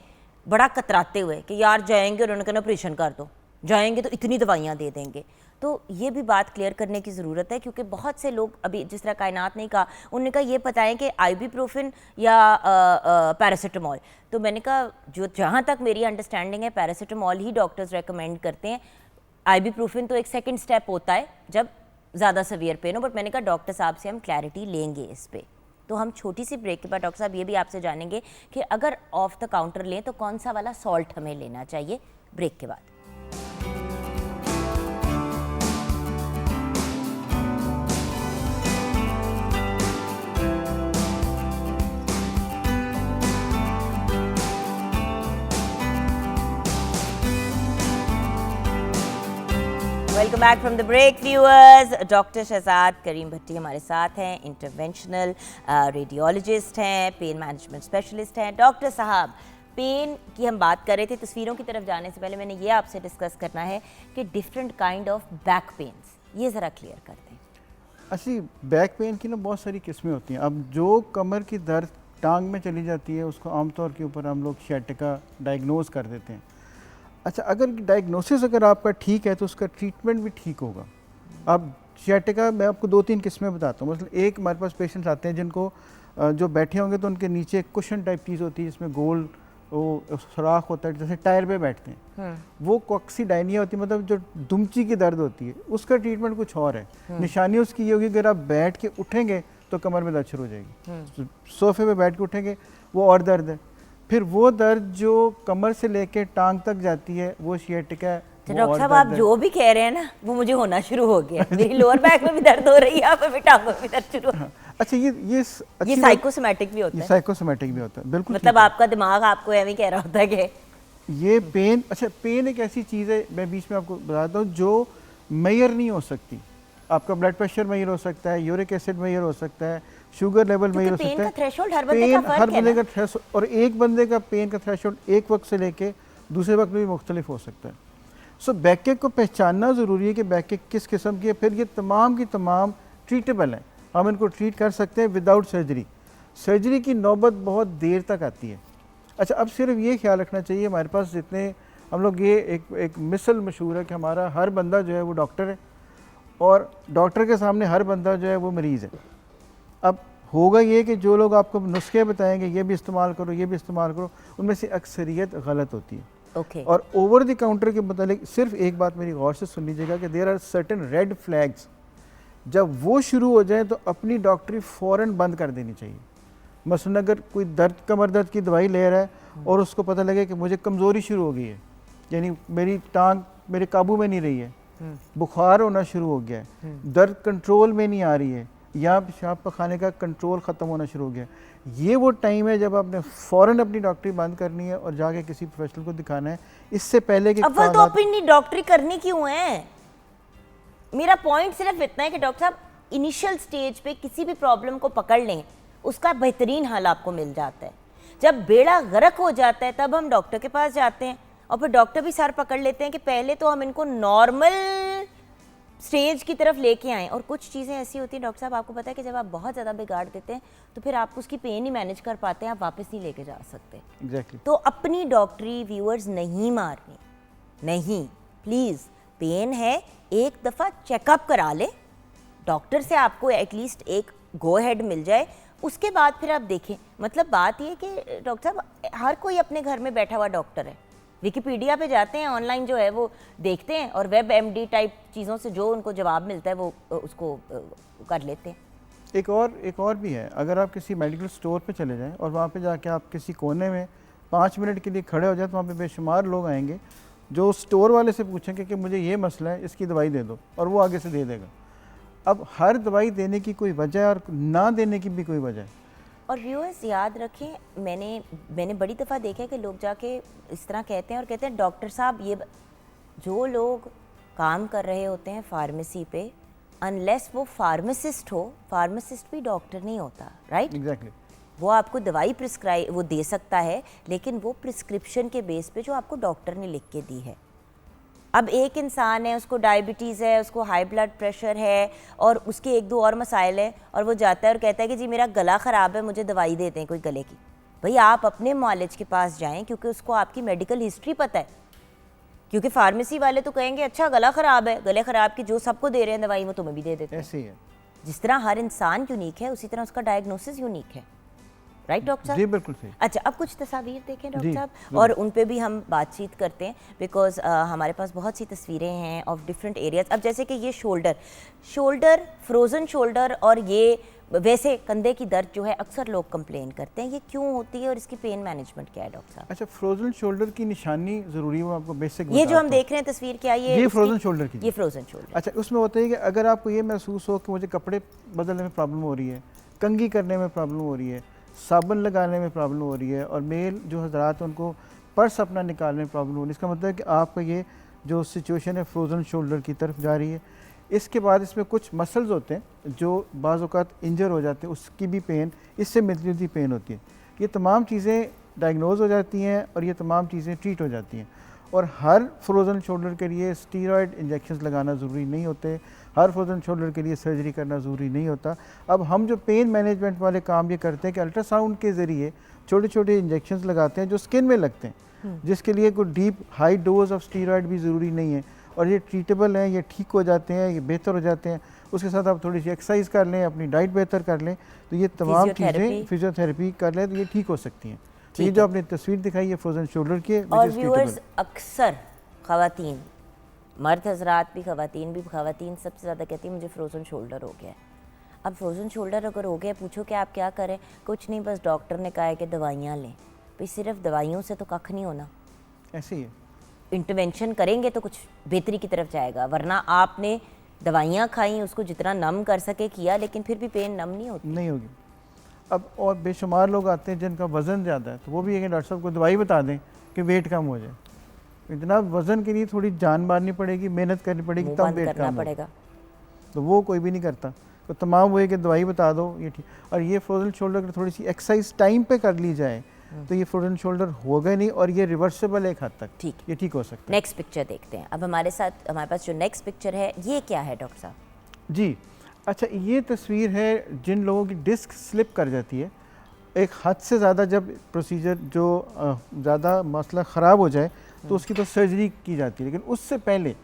बड़ा कतराते हुए कि यार जाएंगे और उन्होंने कहना ऑपरेशन कर दो, जाएंगे तो इतनी दवाइयाँ दे देंगे। तो ये भी बात क्लियर करने की ज़रूरत है, क्योंकि बहुत से लोग अभी जिस तरह कायनात ने कहा, उन्होंने कहा ये बताएं कि आइबुप्रोफेन या पैरासीटामोल। तो मैंने कहा जो जहाँ तक मेरी अंडरस्टैंडिंग है पैरासीटामोल ही डॉक्टर्स रेकमेंड करते हैं। आइबुप्रोफेन तो एक सेकंड स्टेप होता है जब ज़्यादा सीवियर पेन हो, बट मैंने कहा डॉक्टर साहब से हम क्लैरिटी लेंगे इस पर। तो हम छोटी सी ब्रेक के बाद डॉक्टर साहब ये भी आपसे जानेंगे कि अगर ऑफ द काउंटर लें तो कौन सा वाला सॉल्ट हमें लेना चाहिए, ब्रेक के बाद। Welcome back from the break viewers. Doctor Shahzad Karim Bhatti हमारे साथ हैं, इंटरवेंशनल रेडियोलॉजिस्ट हैं, पेन मैनेजमेंट स्पेशलिस्ट हैं। डॉक्टर साहब, पेन की हम बात कर रहे थे, तस्वीरों की तरफ जाने से पहले मैंने ये आपसे डिस्कस करना है कि different kind of back pains, ये ज़रा क्लियर कर दें। असली बैक पेन की ना बहुत सारी किस्में होती हैं। अब जो कमर की दर्द टांग में चली जाती है उसको आमतौर के ऊपर हम लोग सियाटिका डायग्नोज कर देते हैं। अच्छा, अगर डायग्नोसिस अगर आपका ठीक है तो उसका ट्रीटमेंट भी ठीक होगा। अब सियाटिका मैं आपको 2-3 किस्में बताता हूँ। मतलब एक हमारे पास पेशेंट्स आते हैं जिनको जो बैठे होंगे तो उनके नीचे एक कुशन टाइप चीज़ होती है जिसमें गोल वो सुराख होता है, जैसे टायर पे बैठते हैं, वो कॉक्सीडाइनिया होती है, मतलब जो दुमची की दर्द होती है, उसका ट्रीटमेंट कुछ और है। निशानी उसकी ये होगी अगर आप बैठ के उठेंगे तो कमर में दर्द शुरू हो जाएगी, सोफे पे बैठ के उठेंगे वो और दर्द है, फिर वो दर्द जो कमर से लेके टांग तक जाती है वो सियाटिका है। डॉक्टर साहब आप जो भी कह रहे हैं ना वो मुझे होना शुरू हो गया। मेरी लोअर बैक में भी दर्द हो रही है, यहाँ पे भी टांगों में दर्द शुरू हो। अच्छा, ये साइकोसोमैटिक भी होता है। साइकोसोमैटिक भी होता है, बिल्कुल। मतलब आपका दिमाग आपको ऐਵੇਂ कह रहा होता है कि ये पेन, अच्छा पेन एक ऐसी चीज़ है, मैं बीच में आपको बताता हूँ, जो मेजर नहीं हो सकती। आपका ब्लड प्रेशर मेजर हो सकता है, यूरिक एसिड मेजर हो सकता है, शुगर लेवल मेजर हो सकता है। पेन का थ्रेशोल्ड हर बंदे का फर्क है ना? थ्रेशोल्ड, और एक बंदे का पेन का थ्रेशोल्ड एक वक्त से लेके दूसरे वक्त में भी मुख्तलिफ हो सकता है। सो बैकएक को पहचानना ज़रूरी है कि बैकएक किस किस्म की है। फिर ये तमाम की तमाम ट्रीटेबल हैं, हम इनको ट्रीट कर सकते हैं विदाउट सर्जरी। सर्जरी की नौबत बहुत देर तक आती है। अच्छा, अब सिर्फ ये ख्याल रखना चाहिए, हमारे पास जितने हम लोग, ये एक मिसल मशहूर है कि हमारा हर बंदा जो है वो डॉक्टर है और डॉक्टर के सामने हर बंदा जो है वो मरीज़ है। अब होगा ये कि जो लोग आपको नुस्खे बताएंगे ये भी इस्तेमाल करो, ये भी इस्तेमाल करो, उनमें से अक्सरियत गलत होती है। और ओवर द काउंटर के मतलब सिर्फ एक बात मेरी गौर से सुन लीजिएगा कि there are certain red flags, जब वो शुरू हो जाए तो अपनी डॉक्टरी फ़ौरन बंद कर देनी चाहिए। मसलन अगर कोई दर्द, कमर दर्द की दवाई ले रहा है और उसको पता लगे कि मुझे कमज़ोरी शुरू हो गई है, यानी मेरी टांग मेरे काबू में नहीं रही है, बुखार होना शुरू हो गया है, दर्द कंट्रोल में नहीं आ रही है, या पेशाब पखाने का कंट्रोल ख़त्म होना शुरू हो गया, ये वो टाइम है जब आपने फ़ौरन अपनी डॉक्टरी बंद करनी है और जाके किसी प्रोफेशनल को दिखाना है, इससे पहले कि अव्वल तो अपनी डॉक्टरी करनी क्यों है। मेरा पॉइंट सिर्फ इतना है कि डॉक्टर साहब इनिशियल स्टेज पे किसी भी प्रॉब्लम को पकड़ लें, उसका बेहतरीन हल आपको मिल जाता है। जब बेड़ा गर्क हो जाता है तब हम डॉक्टर के पास जाते हैं और फिर डॉक्टर भी सर पकड़ लेते हैं कि पहले तो हम इनको नॉर्मल स्टेज की तरफ लेके आएँ। और कुछ चीज़ें ऐसी होती हैं डॉक्टर साहब, आपको पता है कि जब आप बहुत ज़्यादा बिगाड़ देते हैं तो फिर आप उसकी पेन ही मैनेज कर पाते हैं, आप वापस नहीं लेके जा सकते। Exactly. तो अपनी डॉक्टरी व्यूअर्स नहीं मारनी, नहीं, प्लीज़। पेन है, एक दफ़ा चेकअप करा ले, डॉक्टर से आपको एटलीस्ट एक गो हेड मिल जाए, उसके बाद फिर आप देखें। मतलब बात ये कि डॉक्टर साहब हर कोई अपने घर में बैठा हुआ डॉक्टर है, विकिपीडिया पे जाते हैं, ऑनलाइन जो है वो देखते हैं और वेब एमडी टाइप चीज़ों से जो उनको जवाब मिलता है वो उसको कर लेते हैं। एक और भी है, अगर आप किसी मेडिकल स्टोर पे चले जाएं और वहाँ पे जाके आप किसी कोने में 5 मिनट के लिए खड़े हो जाए तो वहाँ पे बेशुमार लोग आएंगे जो स्टोर वाले से पूछेंगे कि मुझे ये मसला है, इसकी दवाई दे दो, और वो आगे से दे देगा। अब हर दवाई देने की कोई वजह है और ना देने की भी कोई वजह है। और व्यूअर्स याद रखें, मैंने बड़ी दफ़ा देखा है कि लोग जाके इस तरह कहते हैं और कहते हैं डॉक्टर साहब ये जो लोग काम कर रहे होते हैं फार्मेसी पे, अनलेस वो फार्मासिस्ट हो, फार्मासिस्ट भी डॉक्टर नहीं होता, राइट? एग्जैक्टली। वो आपको दवाई प्रिस्क्राइब वो दे सकता है, लेकिन वो प्रिस्क्रिप्शन के बेस पे जो आपको डॉक्टर ने लिख के दी है। अब एक इंसान है, उसको डायबिटीज़ है, उसको हाई ब्लड प्रेशर है और उसके 1-2 और मसाइल हैं, और वो जाता है और कहता है कि जी मेरा गला ख़राब है, मुझे दवाई दे दें कोई गले की। भाई आप अपने मॉलेज के पास जाएं, क्योंकि उसको आपकी मेडिकल हिस्ट्री पता है। क्योंकि फार्मेसी वाले तो कहेंगे अच्छा गला ख़राब है, गले ख़राब की जो सबको दे रहे हैं दवाई वो तुम्हें भी दे देते हैं। ऐसे ही है जिस तरह हर इंसान यूनिक है उसी तरह उसका डायग्नोसिस यूनिक है, राइट डॉक्टर साहब? जी बिल्कुल सही। अच्छा, अब कुछ तस्वीर देखें डॉक्टर जी, साहब, और उन पे भी हम बातचीत करते हैं, बिकॉज हमारे पास बहुत सी तस्वीरें हैं ऑफ डिफरेंट एरियाज। अब जैसे कि ये शोल्डर फ्रोज़न शोल्डर, और ये वैसे कंधे की दर्द जो है अक्सर लोग कंप्लेन करते हैं, ये क्यों होती है और इसकी पेन मैनेजमेंट क्या है डॉक्टर साहब? अच्छा, फ्रोजन शोल्डर की निशानी ज़रूरी है, वो आपको बेसिक ये जो हम देख रहे हैं तस्वीर, क्या ये फ्रोजन शोल्डर की? ये फ्रोजन शोल्डर। अच्छा, उसमें होता है कि अगर आपको ये महसूस हो कि मुझे कपड़े बदलने में प्रॉब्लम हो रही है, कंघी करने में प्रॉब्लम हो रही है, साबुन लगाने में प्रॉब्लम हो रही है, और मेल जो हजरात हैं उनको पर्स अपना निकालने में प्रॉब्लम हो रही है, इसका मतलब है कि आपका ये जो सिचुएशन है फ्रोजन शोल्डर की तरफ जा रही है। इसके बाद इसमें कुछ मसल्स होते हैं जो बाज़ औक़ात इंजर हो जाते हैं, उसकी भी पेन इससे मिलती जुलती पेन होती है। ये तमाम चीज़ें डायग्नोज हो जाती हैं और ये तमाम चीज़ें ट्रीट हो जाती हैं। और हर फ्रोज़न शोल्डर के लिए स्टीरॉयड इंजेक्शंस लगाना ज़रूरी नहीं होते, हर फ्रोज़न शोल्डर के लिए सर्जरी करना ज़रूरी नहीं होता। अब हम जो पेन मैनेजमेंट वाले काम ये करते हैं कि अल्ट्रासाउंड के ज़रिए छोटे छोटे इंजेक्शंस लगाते हैं जो स्किन में लगते हैं, जिसके लिए कोई deep high dose of steroid भी ज़रूरी नहीं है, और ये ट्रीटेबल हैं, ये ठीक हो जाते हैं, ये बेहतर हो जाते हैं। उसके साथ आप थोड़ी सी एक्सरसाइज कर लें, अपनी डाइट बेहतर कर लें, तो ये तमाम चीज़ें फिजियोथेरेपी कर लें तो ये ठीक हो सकती हैं। तो ये जो आपने तस्वीर दिखाई है फ्रोजन शोल्डर की, और व्यूअर्स अक्सर ख़वातीन, मर्द हजरात भी, ख़वातीन सबसे ज़्यादा कहती हैं मुझे फ्रोज़न शोल्डर हो गया है। अब फ्रोज़न शोल्डर अगर हो गया, पूछो कि आप क्या करें, कुछ नहीं, बस डॉक्टर ने कहा है कि दवाइयाँ लें। भाई सिर्फ दवाइयों से तो कख नहीं होना, ऐसे ही है। इंटरवेंशन करेंगे तो कुछ बेहतरी की तरफ जाएगा, वरना आपने दवाइयाँ खाई, उसको जितना नम कर सके किया, लेकिन फिर भी पेन नम नहीं होगी। अब और बेशुमार लोग आते हैं जिनका वज़न ज़्यादा है, तो वो भी है कि डॉक्टर साहब को दवाई बता दें कि वेट कम हो जाए। इतना वज़न के लिए थोड़ी जान मारनी पड़ेगी, मेहनत करनी पड़ेगी, तब वेट कम पड़ेगा, तो वो कोई भी नहीं करता। तो तमाम वो है कि दवाई बता दो, ये ठीक। और ये फ्रोजन शोल्डर की थोड़ी सी एक्सरसाइज टाइम पे कर ली जाए तो ये फ्रोजन शोल्डर होगा नहीं, और ये रिवर्सेबल एक हद तक ठीक, ये ठीक हो सकता है। नेक्स्ट पिक्चर देखते हैं। अब हमारे पास जो नेक्स्ट पिक्चर है, ये क्या है डॉक्टर साहब? जी अच्छा, ये तस्वीर है जिन लोगों की डिस्क स्लिप कर जाती है एक हद से ज़्यादा, जब प्रोसीजर जो ज़्यादा मसला ख़राब हो जाए तो उसकी तो सर्जरी की जाती है, लेकिन उससे पहले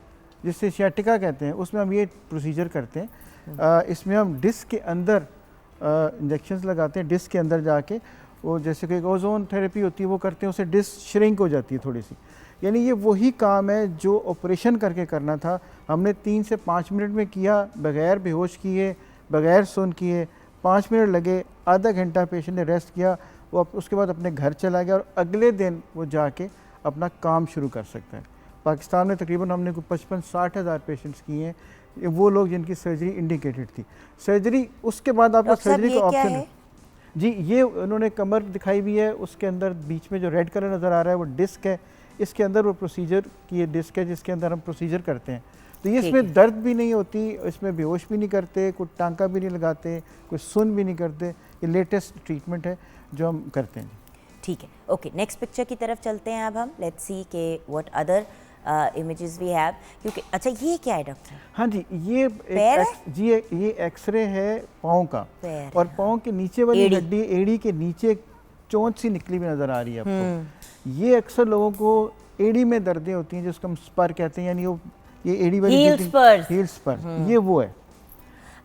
जिससे सियाटिका कहते हैं उसमें हम ये प्रोसीजर करते हैं। इसमें हम डिस्क के अंदर इंजेक्शंस लगाते हैं, डिस्क के अंदर जाके वो जैसे कि ओजोन थेरेपी होती है वो करते हैं, उससे डिस्क श्रिंक हो जाती है थोड़ी सी। यानी ये वही काम है जो ऑपरेशन करके करना था, हमने 3 से 5 मिनट में किया, बगैर बेहोश किए, बगैर सुन किए, 5 मिनट लगे, आधा घंटा पेशेंट ने रेस्ट किया, वो उसके बाद अपने घर चला गया और अगले दिन वो जाके अपना काम शुरू कर सकता है। पाकिस्तान में तकरीबन हमने कोई 55-60 हज़ार पेशेंट्स किए हैं, वो लोग जिनकी सर्जरी इंडिकेटेड थी। सर्जरी उसके बाद आपका सर्जरी का ऑप्शन है जी। ये उन्होंने कमर दिखाई हुई है, उसके अंदर बीच में जो रेड कलर नज़र आ रहा है वो डिस्क है, इसके अंदर वो प्रोसीजर की ये डिस्क है जिसके अंदर हम प्रोसीजर करते हैं। तो ये इसमें दर्द भी नहीं होती, इसमें बेहोश भी नहीं करते, कोई टांका भी नहीं लगाते, कोई सुन भी नहीं करते। ये लेटेस्ट ट्रीटमेंट है जो हम करते हैं। ठीक है, ओके, नेक्स्ट पिक्चर की तरफ चलते हैं अब हम। लेट्स सी के what other images we have, क्योंकि अच्छा ये क्या है डॉक्टर? हाँ जी, ये एक्सरे है पाँव का, और पाँव के नीचे वाली हड्डी, एड़ी के नीचे एक चोंच सी निकली हुई नज़र आ रही है आपको। ये अक्सर लोगों को एड़ी में दर्दें होती हैं जिसको हम स्पर कहते हैं, यानी वो ये एड़ी वाली हील स्पर, ये वो है।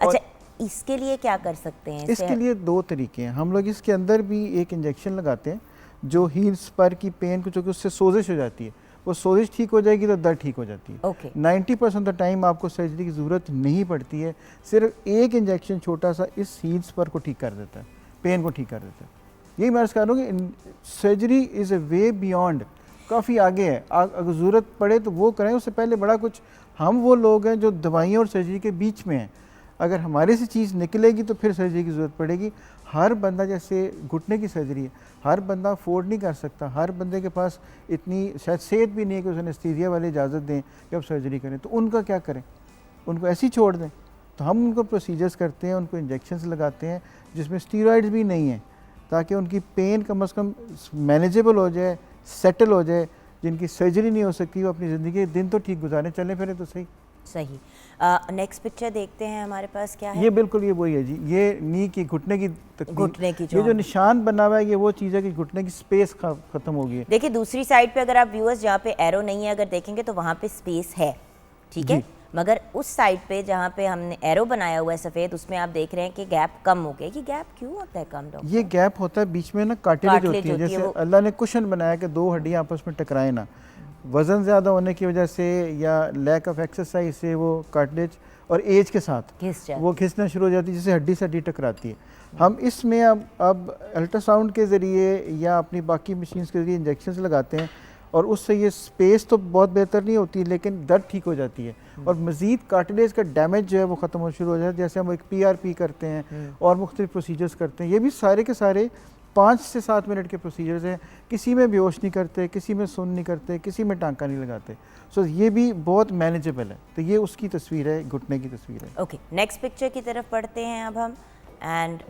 अच्छा, इसके लिए क्या कर सकते हैं? इसके लिए 2 तरीके हैं। हम लोग इसके अंदर भी एक इंजेक्शन लगाते हैं जो हील स्पर की पेन को, चूँकि उससे सोजिश हो जाती है, वो सोजिश ठीक हो जाएगी तो दर्द ठीक हो जाती है। 90% ऑफ द टाइम आपको सर्जरी की ज़रूरत नहीं पड़ती है, सिर्फ एक इंजेक्शन छोटा सा इस हील स्पर को ठीक कर देता है, पेन को ठीक कर देता है। यही मैं अर्ज़ कर रहा हूँ कि surgery is a way beyond, काफ़ी आगे है। अगर ज़रूरत पड़े तो वो करें, उससे पहले बड़ा कुछ। हम वो लोग हैं जो दवाइयों और सर्जरी के बीच में हैं, अगर हमारे से चीज़ निकलेगी तो फिर सर्जरी की ज़रूरत पड़ेगी। हर बंदा, जैसे घुटने की सर्जरी है, हर बंदा अफोर्ड नहीं कर सकता, हर बंदे के पास इतनी शायद सेहत भी नहीं है कि उसे एनेस्थीसिया वाले इजाज़त दें कि अब सर्जरी करें, तो उनका क्या करें? उनको ऐसे ही छोड़ दें? तो हम उनको प्रोसीजर्स करते हैं, उनको इंजेक्शंस लगाते हैं जिसमें स्टीरॉइड्स भी नहीं हैं, ताकि उनकी पेन कम से कम मैनेजेबल हो जाए, सेटल हो जाए। जिनकी सर्जरी नहीं हो सकती वो अपनी ज़िंदगी के दिन तो ठीक गुजारें, चलें फिरें तो सही। सही। नेक्स्ट पिक्चर देखते हैं, हमारे पास क्या है? ये बिल्कुल ये वही है जी, ये नी की घुटने की घुटने की ये जो निशान बना हुआ है ये वो चीज़ है कि घुटने की स्पेस खत्म हो गई है। देखिए दूसरी साइड पे अगर आप व्यूअर्स जहाँ पे एरो नहीं है अगर देखेंगे तो वहाँ पे स्पेस है, ठीक है, मगर उस साइड पे जहाँ पे हमने एरो बनाया हुआ है सफ़ेद उसमें आप देख रहे हैं कि गैप कम हो गया। ये गैप क्यों होता है कम डॉक्टर? ये गैप होता है बीच में ना कार्टिलेज होती है, जैसे अल्लाह ने कुशन बनाया कि दो हड्डियाँ आपस में टकराए ना, वज़न ज़्यादा होने की वजह से या लैक ऑफ एक्सरसाइज से वो कार्टिलेज और एज के साथ वो खिंचना शुरू हो जाती है, जैसे हड्डी से हड्डी टकराती है। हम इसमें अब अल्ट्रासाउंड के ज़रिए या अपनी बाकी मशीन्स के ज़रिए इंजेक्शंस लगाते हैं और उससे ये स्पेस तो बहुत बेहतर नहीं होती लेकिन दर्द ठीक हो जाती है और मज़ीद कार्टिलेज का डैमेज जो है वो ख़त्म हो शुरू हो जाता है। जैसे हम एक PRP करते हैं और मुख्तलिफ प्रोसीजर्स करते हैं, ये भी सारे के सारे 5 से 7 मिनट के प्रोसीजर्स हैं, किसी में बेहोश नहीं करते, किसी में सुन नहीं करते, किसी में टांका नहीं लगाते। सो ये भी बहुत मैनेजेबल है। तो ये उसकी तस्वीर है, घुटने की तस्वीर है। ओके, नेक्स्ट पिक्चर की तरफ पढ़ते हैं अब हम। एंड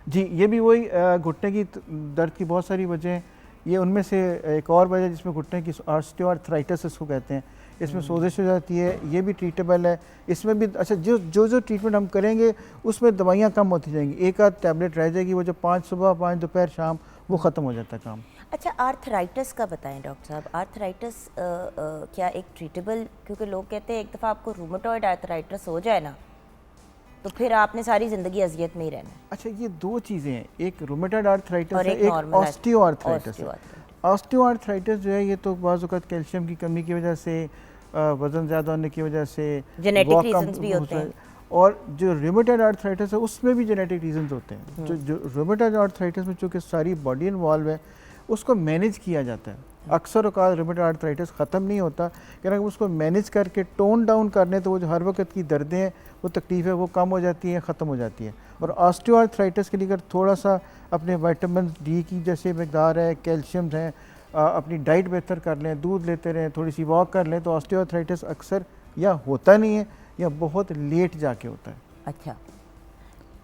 जी ये भी वही घुटने की दर्द की बहुत सारी वजह हैं। ये उनमें से एक और वजह जिसमें घुटने की ऑस्टियोआर्थराइटिस इसको कहते हैं, इसमें सोजिश हो जाती है, ये भी ट्रीटेबल है। इसमें भी अच्छा जो ट्रीटमेंट हम करेंगे उसमें दवाइयाँ कम होती जाएंगी, एक आध टैबलेट रह जाएगी, वो जो 5 सुबह 5 दोपहर शाम वो ख़त्म हो जाता है काम। अच्छा, आर्थराइटिस का बताएं डॉक्टर साहब, आर्थराइटिस क्या एक ट्रीटेबल, क्योंकि लोग कहते हैं एक दफ़ा आपको रूमेटॉइड आर्थराइटिस हो जाए ना तो फिर आपने सारी ज़िंदगी अजियत में ही रहना है। अच्छा, ये दो चीज़ें हैं, एक रूमेटॉइड आर्थराइटिस है, एक ऑस्टियोआर्थराइटिस है। ऑस्टियोआर्थराइटिस जो है ये तो बाज़ वक़्त कैल्शियम की कमी की वजह से, वज़न ज़्यादा होने की वजह से, जेनेटिक रीजंस भी होते हैं, और जो रूमेटॉइड आर्थराइटिस है उसमें भी जेनेटिक रीजंस होते हैं। जो रूमेटॉइड आर्थराइटिस में चूँकि सारी बॉडी इन्वॉल्व है उसको मैनेज किया जाता है। अक्सर औक़ात रूमेटॉइड आर्थराइटिस ख़त्म नहीं होता, कि अगर उसको मैनेज करके टोन डाउन कर लें तो वो जो हर वक्त की दर्दें हैं, वो तकलीफ़ है, वो कम हो जाती हैं, ख़त्म हो जाती है। और ऑस्टियोआर्थराइटिस के लिए अगर थोड़ा सा अपने विटामिन डी की जैसे मकदार है, कैल्शियम है, अपनी डाइट बेहतर कर लें, दूध लेते रहें, थोड़ी सी वॉक कर लें, तो ऑस्टियोआर्थराइटिस अक्सर या होता नहीं है या बहुत लेट जाके होता है। अच्छा,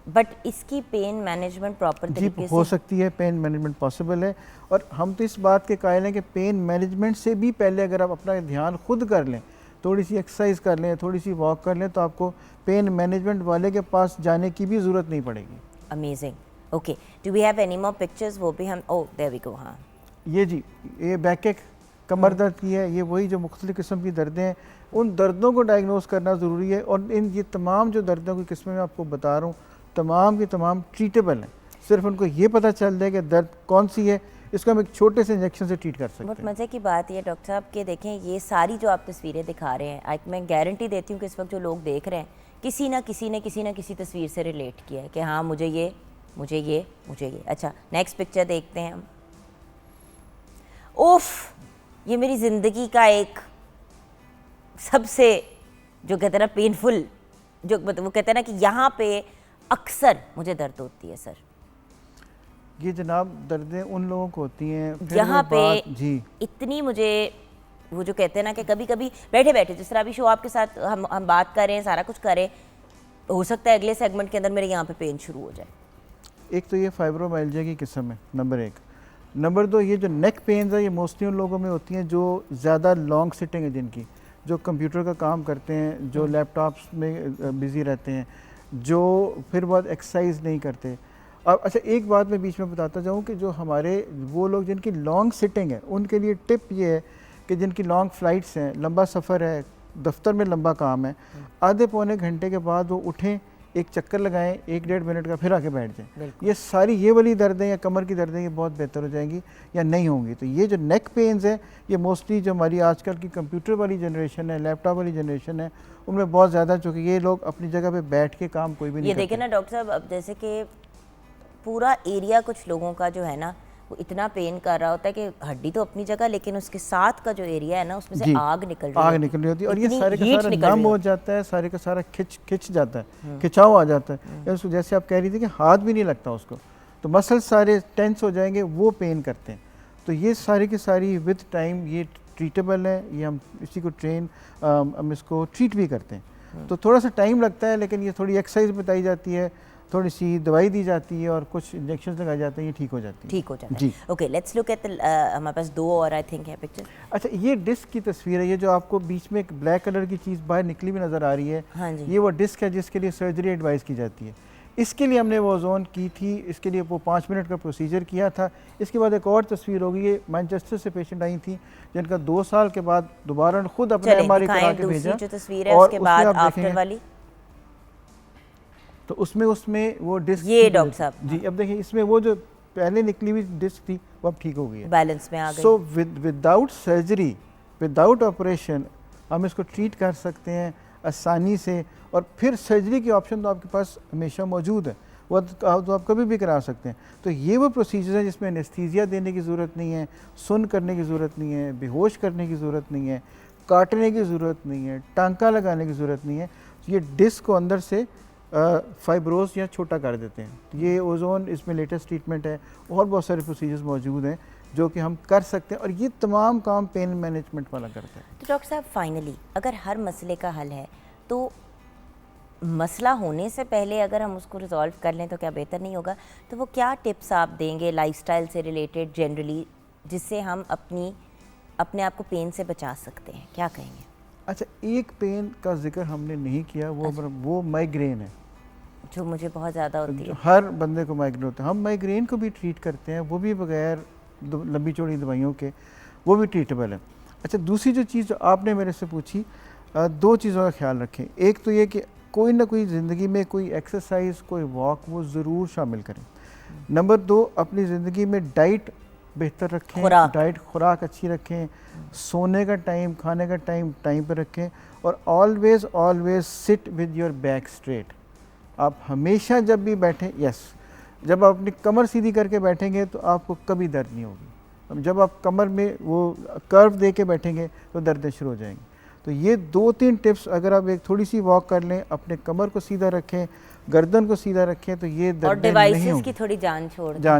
बट इसकी पेन मैनेजमेंट प्रॉपर तरीके से हो सकती है, पेन मैनेजमेंट पॉसिबल है। और हम तो इस बात के कायल हैं कि पेन मैनेजमेंट से भी पहले अगर आप अपना ध्यान खुद कर लें, थोड़ी सी एक्सरसाइज कर लें, थोड़ी सी वॉक कर लें, तो आपको पेन मैनेजमेंट वाले के पास जाने की भी ज़रूरत नहीं पड़ेगी। Amazing. Okay, do we have any more pictures? वो भी हम, ओह देयर वी गो। हाँ, ये जी, ये बैक कमर दर्द की है, ये वही जो मुख्तलिफ़ किस्म की दर्दें हैं, उन दर्दों को डायग्नोस करना ज़रूरी है। और ये तमाम जो दर्दों की किस्में मैं आपको बता रहा हूँ, तमाम की तमाम ट्रीटेबल हैं। सिर्फ उनको ये पता चल जाए कि दर्द कौन सी है, इसको हम एक छोटे से इंजेक्शन से ट्रीट कर सकते हैं। बहुत मज़े की बात ये डॉक्टर साहब कि देखें ये सारी जो आप तस्वीरें दिखा रहे हैं, मैं गारंटी देती हूँ कि इस वक्त जो लोग देख रहे हैं किसी ना किसी ने किसी ना किसी तस्वीर से रिलेट किया है कि हाँ मुझे ये, मुझे ये, मुझे ये। अच्छा, नेक्स्ट पिक्चर देखते हैं हम। ओफ, ये मेरी ज़िंदगी का एक सबसे जो कहते हैं ना पेनफुल, जो वो कहते हैं ना कि यहाँ पे अक्सर मुझे दर्द होती है सर। ये जनाब दर्दें उन लोगों को होती हैं यहाँ पे जी, इतनी मुझे वो जो कहते हैं ना कि कभी कभी बैठे बैठे जिस तरह अभी शो आपके साथ हम बात कर रहे हैं, सारा कुछ कर रहे हैं, हो सकता है अगले सेगमेंट के अंदर मेरे यहाँ पे पेन शुरू हो जाए। एक तो ये फाइब्रोमाइल्जिया की किस्म है, नंबर 1। नंबर 2, ये जो नेक पेन्स है ये मोस्टली उन लोगों में होती हैं जो ज़्यादा लॉन्ग सिटिंग है, जिनकी जो कंप्यूटर का काम करते हैं, जो लैपटॉप्स में बिज़ी रहते हैं, जो फिर बहुत एक्सरसाइज नहीं करते। अब अच्छा, एक बात मैं बीच में बताता जाऊँ कि जो हमारे वो लोग जिनकी लॉन्ग सिटिंग है उनके लिए टिप ये है कि जिनकी लॉन्ग फ़्लाइट्स हैं, लंबा सफ़र है, दफ्तर में लंबा काम है, आधे पौने घंटे के बाद वो उठें, एक चक्कर लगाएं 1-1.5 मिनट का, फिर आके बैठ जाएं। ये सारी ये वाली दर्दें या कमर की दर्दें ये बहुत बेहतर हो जाएंगी या नहीं होंगी। तो ये जो नेक पेन्स हैं ये मोस्टली जो हमारी आजकल की कंप्यूटर वाली जनरेशन है, लैपटॉप वाली जनरेशन है, उनमें बहुत ज़्यादा, चूँकि ये लोग अपनी जगह पे बैठ के काम कोई भी नहीं ये देखें ना डॉक्टर साहब, अब जैसे कि पूरा एरिया कुछ लोगों का जो है ना वो इतना पेन कर रहा होता है कि हड्डी तो अपनी जगह, लेकिन उसके साथ का जो एरिया है ना उसमें से आग निकल रही होती है और ये सारे का सारा नम हो जाता है, सारे का सारा खिंच जाता है, खिंचाव आ जाता है। उसको जैसे आप कह रही थी कि हाथ भी नहीं लगता उसको, तो मसल सारे टेंस हो जाएंगे, वो पेन करते हैं। तो ये सारी की सारी विद टाइम ये ट्रीटेबल है, ये हम इसी को हम इसको ट्रीट भी करते हैं। तो थोड़ा सा टाइम लगता है, लेकिन ये थोड़ी एक्सरसाइज बताई जाती है, थोड़ी सी दवाई दी जाती है और कुछ इंजेक्शन लगाए जाते हैं, ये ठीक हो जाती है। ठीक हो जाता जी। है। ओके, लेट्स लुक एट हमारे पास 2 और आई थिंक है पिक्चर। अच्छा, ये डिस्क की तस्वीर है, ये जो आपको बीच में एक ब्लैक कलर की चीज़ बाहर निकली हुई नज़र आ रही है, हाँ जी। ये वो डिस्क है जिसके लिए सर्जरी एडवाइस की जाती है। इसके लिए हमने वो ओजोन की थी, इसके लिए वो 5 मिनट का प्रोसीजर किया था। इसके बाद एक और तस्वीर होगी, ये मैनचेस्टर से पेशेंट आई थी जिनका 2 साल के बाद दोबारा खुद अपना चलें, एमआरआई करा दिखाएं के दूसरी भेजा। जो तस्वीर है और उसके उसमें बाद आप आफ्टर देखेंगे, वाली। तो उसमें वो डिस्क ये डॉक्टर साहब, जी, अब देखिए इसमें वो जो पहले निकली हुई डिस्क थी वो अब ठीक हो गई है, बैलेंस में आ गई। So without surgery, without operation हम इसको ट्रीट कर सकते हैं आसानी से। और फिर सर्जरी की ऑप्शन तो आपके पास हमेशा मौजूद है, वो तो आप कभी भी करा सकते हैं। तो ये वो प्रोसीजर है जिसमें एनेस्थीसिया देने की ज़रूरत नहीं है, सुन करने की ज़रूरत नहीं है, बेहोश करने की ज़रूरत नहीं है, काटने की ज़रूरत नहीं है, टांका लगाने की ज़रूरत नहीं है। ये डिस्क को अंदर से फाइब्रोस या छोटा कर देते हैं। तो ये ओजोन इसमें लेटेस्ट ट्रीटमेंट है, और बहुत सारे प्रोसीजर्स मौजूद हैं जो कि हम कर सकते हैं, और ये तमाम काम पेन मैनेजमेंट वाला करता है। तो डॉक्टर साहब फाइनली अगर हर मसले का हल है तो मसला होने से पहले अगर हम उसको रिजॉल्व कर लें तो क्या बेहतर नहीं होगा? तो वो क्या टिप्स आप देंगे लाइफस्टाइल से रिलेटेड जनरली, जिससे हम अपने आप को पेन से बचा सकते हैं? क्या कहेंगे? अच्छा, एक पेन का जिक्र हमने नहीं किया, वो माइग्रेन है, जो मुझे बहुत ज़्यादा होती है। हर बंदे को माइग्रेन होता है। हम माइग्रेन को भी ट्रीट करते हैं, वो भी बगैर लंबी चौड़ी दवाइयों के, वो भी ट्रीटेबल है। अच्छा, दूसरी जो चीज़ जो आपने मेरे से पूछी, 2 चीज़ों का ख्याल रखें। एक तो ये कि कोई ना कोई ज़िंदगी में कोई एक्सरसाइज, कोई वॉक वो ज़रूर शामिल करें। नंबर 2, अपनी ज़िंदगी में डाइट बेहतर रखें, खुराक अच्छी रखें, सोने का टाइम, खाने का टाइम पर रखें, और always sit with your back straight. आप हमेशा जब भी बैठें, जब आप अपनी कमर सीधी करके बैठेंगे तो आपको कभी दर्द नहीं होगी। अब जब आप कमर में वो कर्व दे के बैठेंगे तो दर्दें शुरू हो जाएंगी। तो ये 2-3 टिप्स अगर आप एक थोड़ी सी वॉक कर लें, अपने कमर को सीधा रखें, गर्दन को सीधा रखें, तो ये दर्दें और नहीं डिवाइसेस होंगी। की थोड़ी जान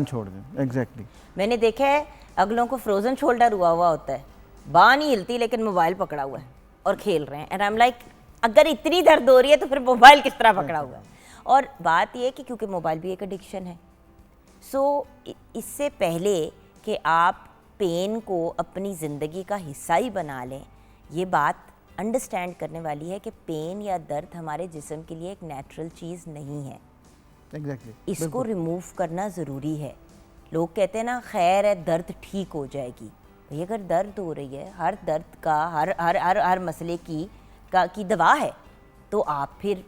छोड़ दें। एग्जैक्टली। मैंने देखा है अगलों को फ्रोजन शोल्डर हुआ होता है, बाँह नहीं हिलती लेकिन मोबाइल पकड़ा हुआ है और खेल रहे हैं। एंड आई एम लाइक, अगर इतनी दर्द हो रही है तो फिर मोबाइल किस तरह पकड़ा हुआ है? और बात ये है कि क्योंकि मोबाइल भी एक एडिक्शन है, सो इससे पहले कि आप पेन को अपनी ज़िंदगी का हिस्सा ही बना लें, ये बात अंडरस्टैंड करने वाली है कि पेन या दर्द हमारे जिस्म के लिए एक नेचुरल चीज़ नहीं है। एग्जैक्टली, इसको रिमूव करना ज़रूरी है। लोग कहते हैं ना, खैर है दर्द ठीक हो जाएगी। भाई अगर दर्द हो रही है, हर दर्द का हर मसले की दवा है, तो आप फिर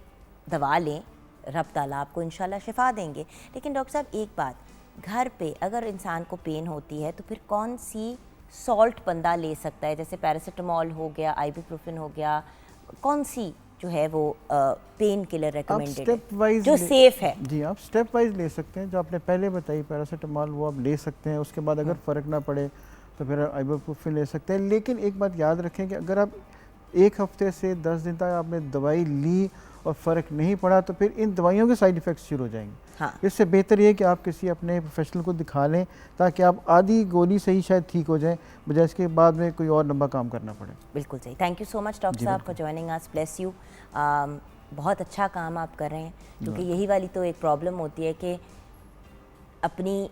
दवा लें, रब ताला आपको इंशाल्लाह शिफा देंगे। लेकिन डॉक्टर साहब एक बात, घर पे अगर इंसान को पेन होती है तो फिर कौन सी सॉल्ट बंदा ले सकता है? जैसे पैरासीटामोल हो गया, आइबुप्रोफेन हो गया, कौन सी जो है वो पेन किलर रेकमेंडेड है जो सेफ है? जी, आप स्टेप वाइज ले सकते हैं। जो आपने पहले बताई पैरासीटामोल, वो आप ले सकते हैं। उसके बाद अगर फ़र्क ना पड़े तो फिर आइबुप्रोफेन ले सकते हैं। लेकिन एक बात याद रखें कि अगर आप 1 हफ्ते से 10 दिन तक आपने दवाई ली और फ़र्क नहीं पड़ा तो फिर इन दवाइयों के साइड इफ़ेक्ट्स शुरू हो जाएंगे। हाँ। इससे बेहतर ये है कि आप किसी अपने प्रोफेशनल को दिखा लें, ताकि आप आधी गोली से ही शायद ठीक हो जाए, बजाय इसके बाद में कोई और लंबा काम करना पड़े। बिल्कुल सही। Thank you so much doctor साहब for joining us, bless you. बहुत अच्छा काम आप कर रहे हैं, क्योंकि यही वाली तो एक प्रॉब्लम होती है कि अपनी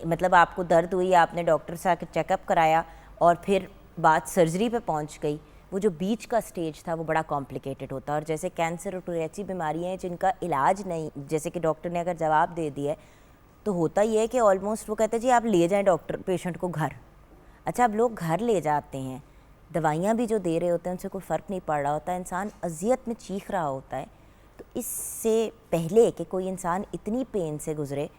मतलब आपको दर्द हुई, आपने डॉक्टर से आके चेकअप कराया और फिर बात सर्जरी पे पहुंच गई, वो जो बीच का स्टेज था वो बड़ा कॉम्प्लिकेटेड होता है। और जैसे कैंसर और कोई ऐसी बीमारियाँ हैं जिनका इलाज नहीं, जैसे कि डॉक्टर ने अगर जवाब दे दिया है तो होता ही है कि ऑलमोस्ट वो कहते हैं जी आप ले जाएं डॉक्टर पेशेंट को घर। अच्छा, अब लोग घर ले जाते हैं, दवाइयाँ भी जो दे रहे होते हैं उनसे कोई फ़र्क नहीं पड़ रहा होता, इंसान अजियत में चीख रहा होता है। तो इससे पहले कि कोई इंसान इतनी पेन से गुजरे,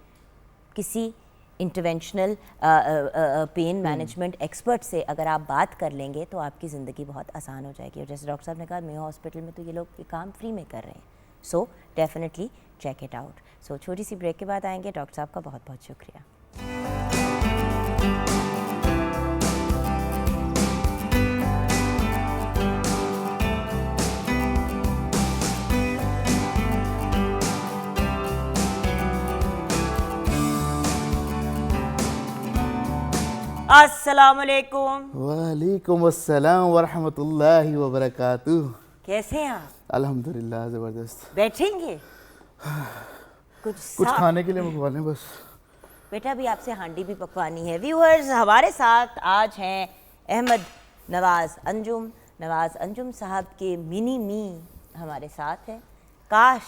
किसी इंटरवेंशनल पेन मैनेजमेंट एक्सपर्ट से अगर आप बात कर लेंगे तो आपकी ज़िंदगी बहुत आसान हो जाएगी। और जैसे डॉक्टर साहब ने कहा, मेयो हॉस्पिटल में तो ये लोग ये काम फ्री में कर रहे हैं, so definitely check it out. So छोटी सी ब्रेक के बाद आएंगे। डॉक्टर साहब का बहुत बहुत शुक्रिया। अस्सलाम वालेकुम। वालेकुम अस्सलाम वरहमतुल्लाहि वबरकातुह। कैसे हैं आप? अल्हम्दुलिल्लाह, ज़बरदस्त। बैठेंगे? कुछ साफ- खाने के लिए मंगवा लें बस। बेटा भी आपसे हांडी भी पकवानी है। व्यूअर्स, हमारे साथ आज हैं अहमद नवाज अंजुम साहब के मिनी मी हमारे साथ है। काश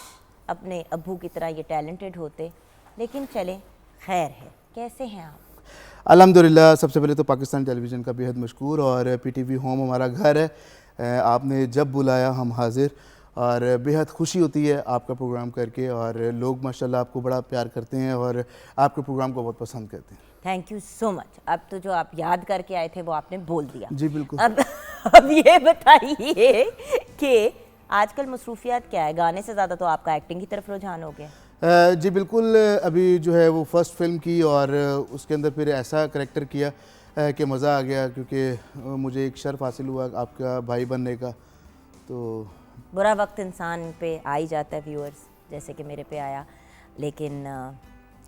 अपने अब्बू की तरह ये टैलेंटेड होते, लेकिन चले खैर है। कैसे हैं आप? अल्हम्दुलिल्लाह, सबसे पहले तो पाकिस्तान टेलीविज़न का बेहद मशकूर, और पीटीवी होम हमारा घर है। आपने जब बुलाया हम हाजिर, और बेहद खुशी होती है आपका प्रोग्राम करके, और लोग माशाल्लाह आपको बड़ा प्यार करते हैं और आपके प्रोग्राम को बहुत पसंद करते हैं। Thank you so much. अब तो जो आप याद करके आए थे वो आपने बोल दिया। जी बिल्कुल। अब ये बताइए कि आजकल मसरूफियात क्या है? गाने से ज़्यादा तो आपका एक्टिंग की तरफ रुझान हो गया। जी बिल्कुल, अभी जो है वो फर्स्ट फिल्म की, और उसके अंदर फिर ऐसा करेक्टर किया कि मज़ा आ गया, क्योंकि मुझे एक शर्फ हासिल हुआ आपका भाई बनने का। तो बुरा वक्त इंसान पे आ ही जाता है व्यूअर्स, जैसे कि मेरे पे आया, लेकिन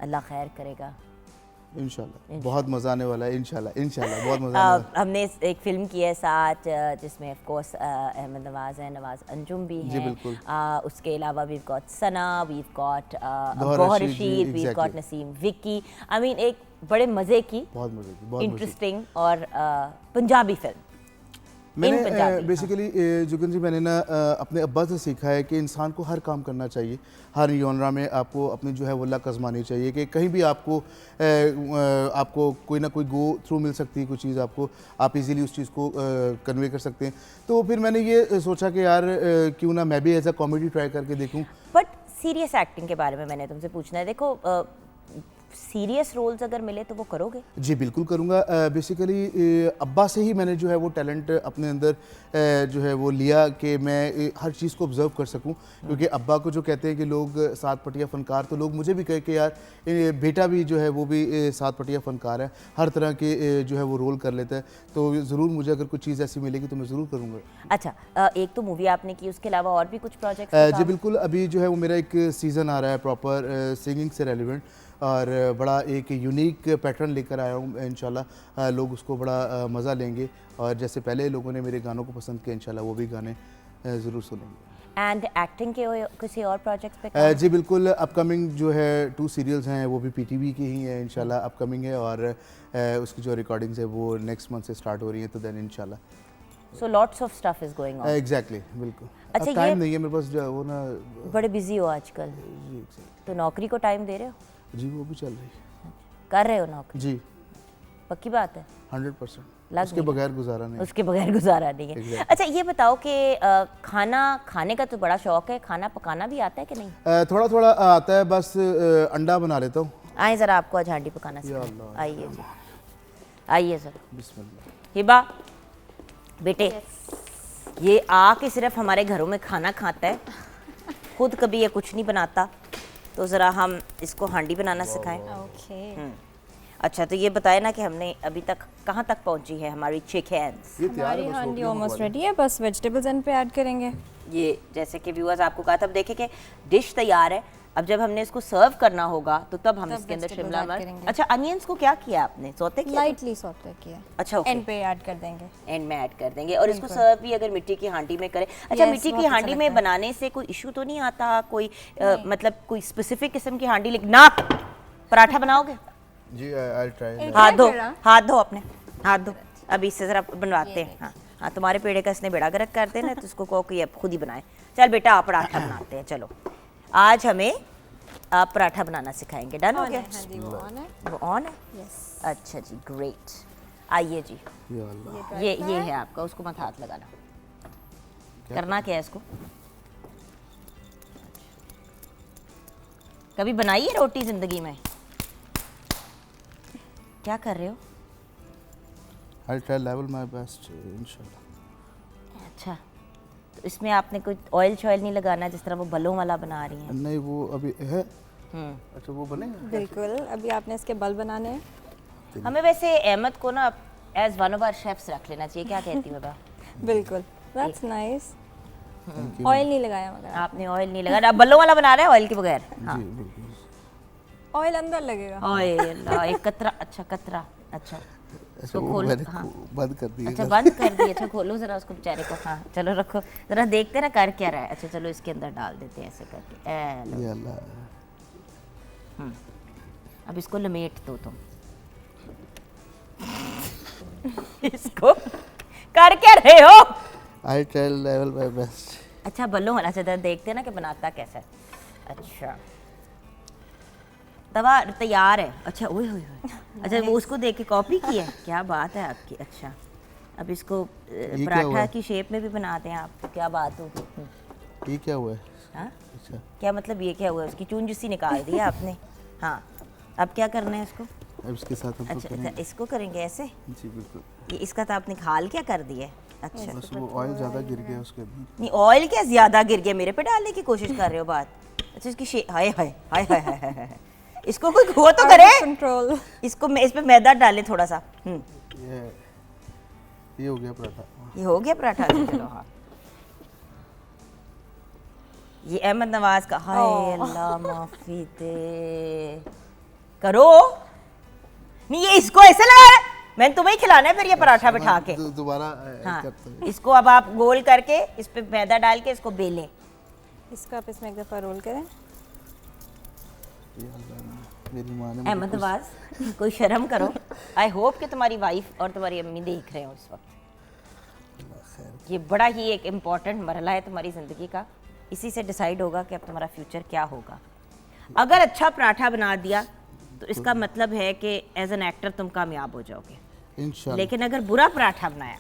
अल्लाह खैर करेगा इंशाल्लाह बहुत मज़ा आने वाला है। इंशाल्लाह बहुत मज़ा आने वाला है। हमने एक फिल्म की है साथ, जिसमें ऑफ कोर्स अहमद नवाज है, नवाज अंजुम भी जी, हैं। बिल्कुल। उसके अलावा we've got Sana, we've got Gauhar Gauhar Rashid ji, Rashid, we've got exactly। Naseem Vicky. I mean एक बड़े मज़े की, बहुत मज़े की, बहुत मज़े की। इंटरेस्टिंग और पंजाबी फिल्म। मैंने पंजाबी, बेसिकली जुगन जी, मैंने ना अपने अब्बा से सीखा है कि इंसान को हर काम करना चाहिए, हर जॉनरा में आपको अपनी जो है वो लक आजमानी चाहिए, कि कहीं भी आपको कोई ना कोई गो थ्रू मिल सकती है, कोई चीज़ आपको, आप इजीली उस चीज़ को कन्वे कर सकते हैं। तो फिर मैंने ये सोचा कि यार क्यों ना मैं भी एज अ कॉमेडी ट्राई करके देखूं। बट सीरियस एक्टिंग के बारे में मैंने तुमसे पूछना है। देखो, सीरियस रोल्स अगर मिले तो वो करोगे? जी बिल्कुल करूँगा। बेसिकली अब्बा से ही मैंने जो है वो टैलेंट अपने अंदर जो है वो लिया, कि मैं हर चीज़ को ऑब्जर्व कर सकूं, क्योंकि अब्बा को जो कहते हैं कि लोग सात पटिया फ़नकार, तो लोग मुझे भी कहे कि यार बेटा भी जो है वो भी सात पटिया फ़नकार है, हर तरह के जो है वो रोल कर लेता है। तो ज़रूर मुझे अगर कोई चीज़ ऐसी मिलेगी तो मैं ज़रूर करूँगा। अच्छा, एक तो मूवी आपने की, उसके अलावा और भी कुछ प्रोजेक्ट? जी बिल्कुल, अभी जो है वो मेरा एक सीज़न आ रहा है प्रॉपर सिंगिंग से रेलिवेंट, और बड़ा एक यूनिक पैटर्न लेकर आया हूँ। इंशाल्लाह लोग उसको बड़ा मज़ा लेंगे, और जैसे पहले लोगों ने मेरे गानों को पसंद किया, इंशाल्लाह वो भी गाने ज़रूर सुनेंगे। एंड एक्टिंग के किसी और प्रोजेक्ट्स पे काम? जी बिल्कुल, अपकमिंग जो है 2 सीरियल्स हैं, वो भी पीटीवी की ही है, इंशाल्लाह अपकमिंग है, और उसकी जो रिकॉर्डिंग्स है वो नेक्स्ट मंथ से स्टार्ट हो रही है, तो देन इंशाल्लाह। So lots of stuff is going on. Exactly, बिल्कुल। अच्छा, अब टाइम नहीं है मेरे पास, जो है वो ना। बड़े बिजी हो आजकल, जी तो नौकरी को टाइम दे रहे हो? जी, वो भी चल रही है। कर रहे हो नौकरी? जी पक्की बात है? 100%। लग उसके नहीं बगैर गुजारा नहीं। उसके बगैर गुजारा नहीं है। Exactly। अच्छा, ये बताओ कि खाना खाने का तो बड़ा शौक है, खाना पकाना भी आता है कि नहीं? थोड़ा थोड़ा आता है, बस अंडा बना लेता हूँ। आए ज़रा, आपको आज हांडी पकाना या सिखाएं। अल्लाह। आइए जी, आइए ज़रा। बिस्मिल्लाह। हिबा बेटे, ये आके सिर्फ हमारे घरों में खाना खाता है, खुद कभी ये कुछ नहीं बनाता, तो ज़रा हम इसको हांडी बनाना सिखाएं। ओके। अच्छा, तो ये बताए ना कि हमने अभी तक कहाँ तक पहुँची है हमारी चिकन्स? ये तैयार हमारी है, बस हो हांडी गया ऑलमोस्ट हमारा। रेडी है, बस वेजिटेबल्स एंड पे ऐड करेंगे। ये जैसे कि व्यूअर्स आपको कहा था, अब देखें कि डिश तैयार है। अब जब हमने इसको सर्व करना होगा तो तब हम इसके अंदर vegetable शिमला add मिर्च। करेंगे। अच्छा, अनियंस को क्या किया आपने? सौते किया? लाइटली सॉटे किया। अच्छा, ओके। एंड पे ऐड कर देंगे। एंड में ऐड कर देंगे, और इसको सर्व भी अगर मिट्टी की हांडी में करें। अच्छा, Yes, मिट्टी बहुत की अच्छा हांडी में लगता है। बनाने से कोई इशू तो नहीं आता? कोई मतलब कोई स्पेसिफिक किस्म की हांडी? लेकिन ना, पराठा बनाओगे? जी आई ट्राई। हाथ दो, कर रहा। हाथ दो अपने, हाथ दो। अभी इससे जरा बनवाते हैं। हाँ हाँ, तुम्हारे पेड़े का इसने बेड़ा गर्क कर देना, तो उसको कहो कि अब खुद ही बनाए। चल बेटा, आप पराठा बनाते हैं। चलो, आज हमें आप पराठा बनाना सिखाएंगे। डन हो गया? हाँ जी, वो ऑन है। वो ऑन है? यस। अच्छा जी, ग्रेट। आइए जी, या अल्लाह। ये है आपका, उसको मत हाथ लगाना। करना क्या है इसको? कभी बनाई है रोटी जिंदगी में? क्या कर रहे हो? I try level my best इंशाल्लाह। अच्छा, तो इसमें आपने कोई ऑयल शॉयल नहीं लगाना, जिस तरह वो बलों वाला बना रही हैं? नहीं, वो अभी है। अच्छा, वो बनेगा। बिल्कुल, अभी आपने इसके बल बनाने हैं। हमें वैसे अहमद को ना as one of our chefs रख लेना चाहिए, क्या कहती हो? बिल्कुल, दैट्स नाइस। ऑयल नहीं लगाया मगर आपने ऑयल नहीं लगाया, आप बल्लों वाला बना रहे हैं ऑयल के बगैर? हाँ, जी बिल्कुल। ऑयल अंदर लगेगा। ऑयल, एक कतरा। अच्छा, कतरा। अच्छा, अच्छा, तो वो खोल। मैंने हाँ, बंद कर दिया। अच्छा, बंद कर दिया। अच्छा, खोलो जरा उसको बेचारे को। हाँ, चलो रखो जरा, देखते ना कर क्या रहा है। अच्छा, चलो इसके अंदर डाल देते हैं ऐसे करके। ए लो। या अल्लाह। अब इसको लमेट दो तुम। इसको कर क्या रहे हो? I try level my best. अच्छा बल्लो होना चाहिए, देखते हैं ना कि बनाता कैसा है। अच्छा दवा तैयार है। अच्छा ओए होए होए। अच्छा वो उसको देख के कॉपी की है, क्या बात है आपकी। अच्छा अब इसको क्या पराठा हुआ? की शेप में भी बनाते हैं आप, क्या बात होगी। ये क्या हुआ है? हाँ अच्छा क्या मतलब ये क्या हुआ है? उसकी चून जुस्सी निकाल दी है आपने। हाँ अब क्या करना है इसको? अब इसके साथ हम अच्छा अच्छा इसको करेंगे ऐसे। जी बिल्कुल। ये इसका तो आपने खाल क्या कर दिया है? अच्छा बस वो ऑयल ज़्यादा गिर गया उसके अंदर। नहीं ऑयल क्या ज़्यादा गिर गया, मेरे पे डालने की कोशिश कर रहे हो बात। अच्छा इसकी हाय हाय हाय हाय हाय हाय हाय। इसको कोई हो तो करे। कंट्रोल। इसको इस पे मैदा डालें थोड़ा सा। ये हो गया पराठा। ये हो गया पराठा। चलो हाँ ये अहमद नवाज का। हाय अल्लाह माफी दे। करो नहीं ये इसको ऐसे लगा रहा है। मैंने तुम्हें ही खिलाना है फिर ये पराठा बिठा के। दोबारा हाँ करते हैं। इसको अब आप गोल करके इस पे मैदा डाल के इसको बेलें। इसको आप इसमें एक दफ़ा रोल करें। ये अल्लाह, मेरी माँ ने मुझे अहमद नवाज कोई शर्म करो। आई होप कि तुम्हारी वाइफ और तुम्हारी अम्मी देख रहे हो इस वक्त। ये बड़ा ही एक इम्पॉर्टेंट मरहला है तुम्हारी ज़िंदगी का। इसी से डिसाइड होगा कि अब तुम्हारा फ्यूचर क्या होगा। अगर अच्छा पराठा बना दिया तो इसका मतलब है कि एज एन एक्टर तुम कामयाब हो जाओगे। इंशाल्लाह। लेकिन अगर बुरा पराठा बनाया,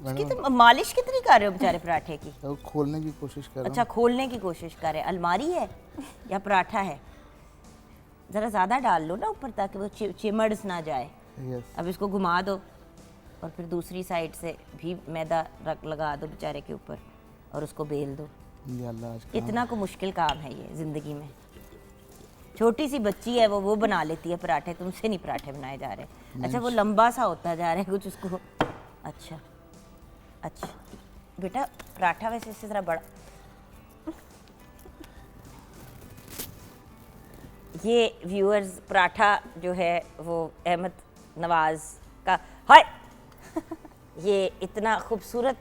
उसकी तुम मालिश कितनी कर रहे हो बेचारे पराठे की? वो खोलने की कोशिश कर रहा अच्छा खोलने की कोशिश करे। अलमारी है या पराठा है? ज़रा ज़्यादा डाल लो ना ऊपर ताकि वो चिमड़ ना जाए। हूँ। यस। अब इसको घुमा दो और फिर दूसरी साइड से भी मैदा लगा दो बेचारे के ऊपर और उसको बेल दो। ये अल्लाह आज कहाँ- इतना को मुश्किल काम है ये ज़िंदगी में। छोटी सी बच्ची है वो बना लेती है पराठे, तुमसे नहीं पराठे बनाए जा रहे। अच्छा वो लंबा सा होता जा रहा है कुछ उसको। अच्छा अच्छा बेटा पराठा वैसे इससे ज़रा बड़ा। ये व्यूअर्स पराठा जो है वो अहमद नवाज का हाय। ये इतना खूबसूरत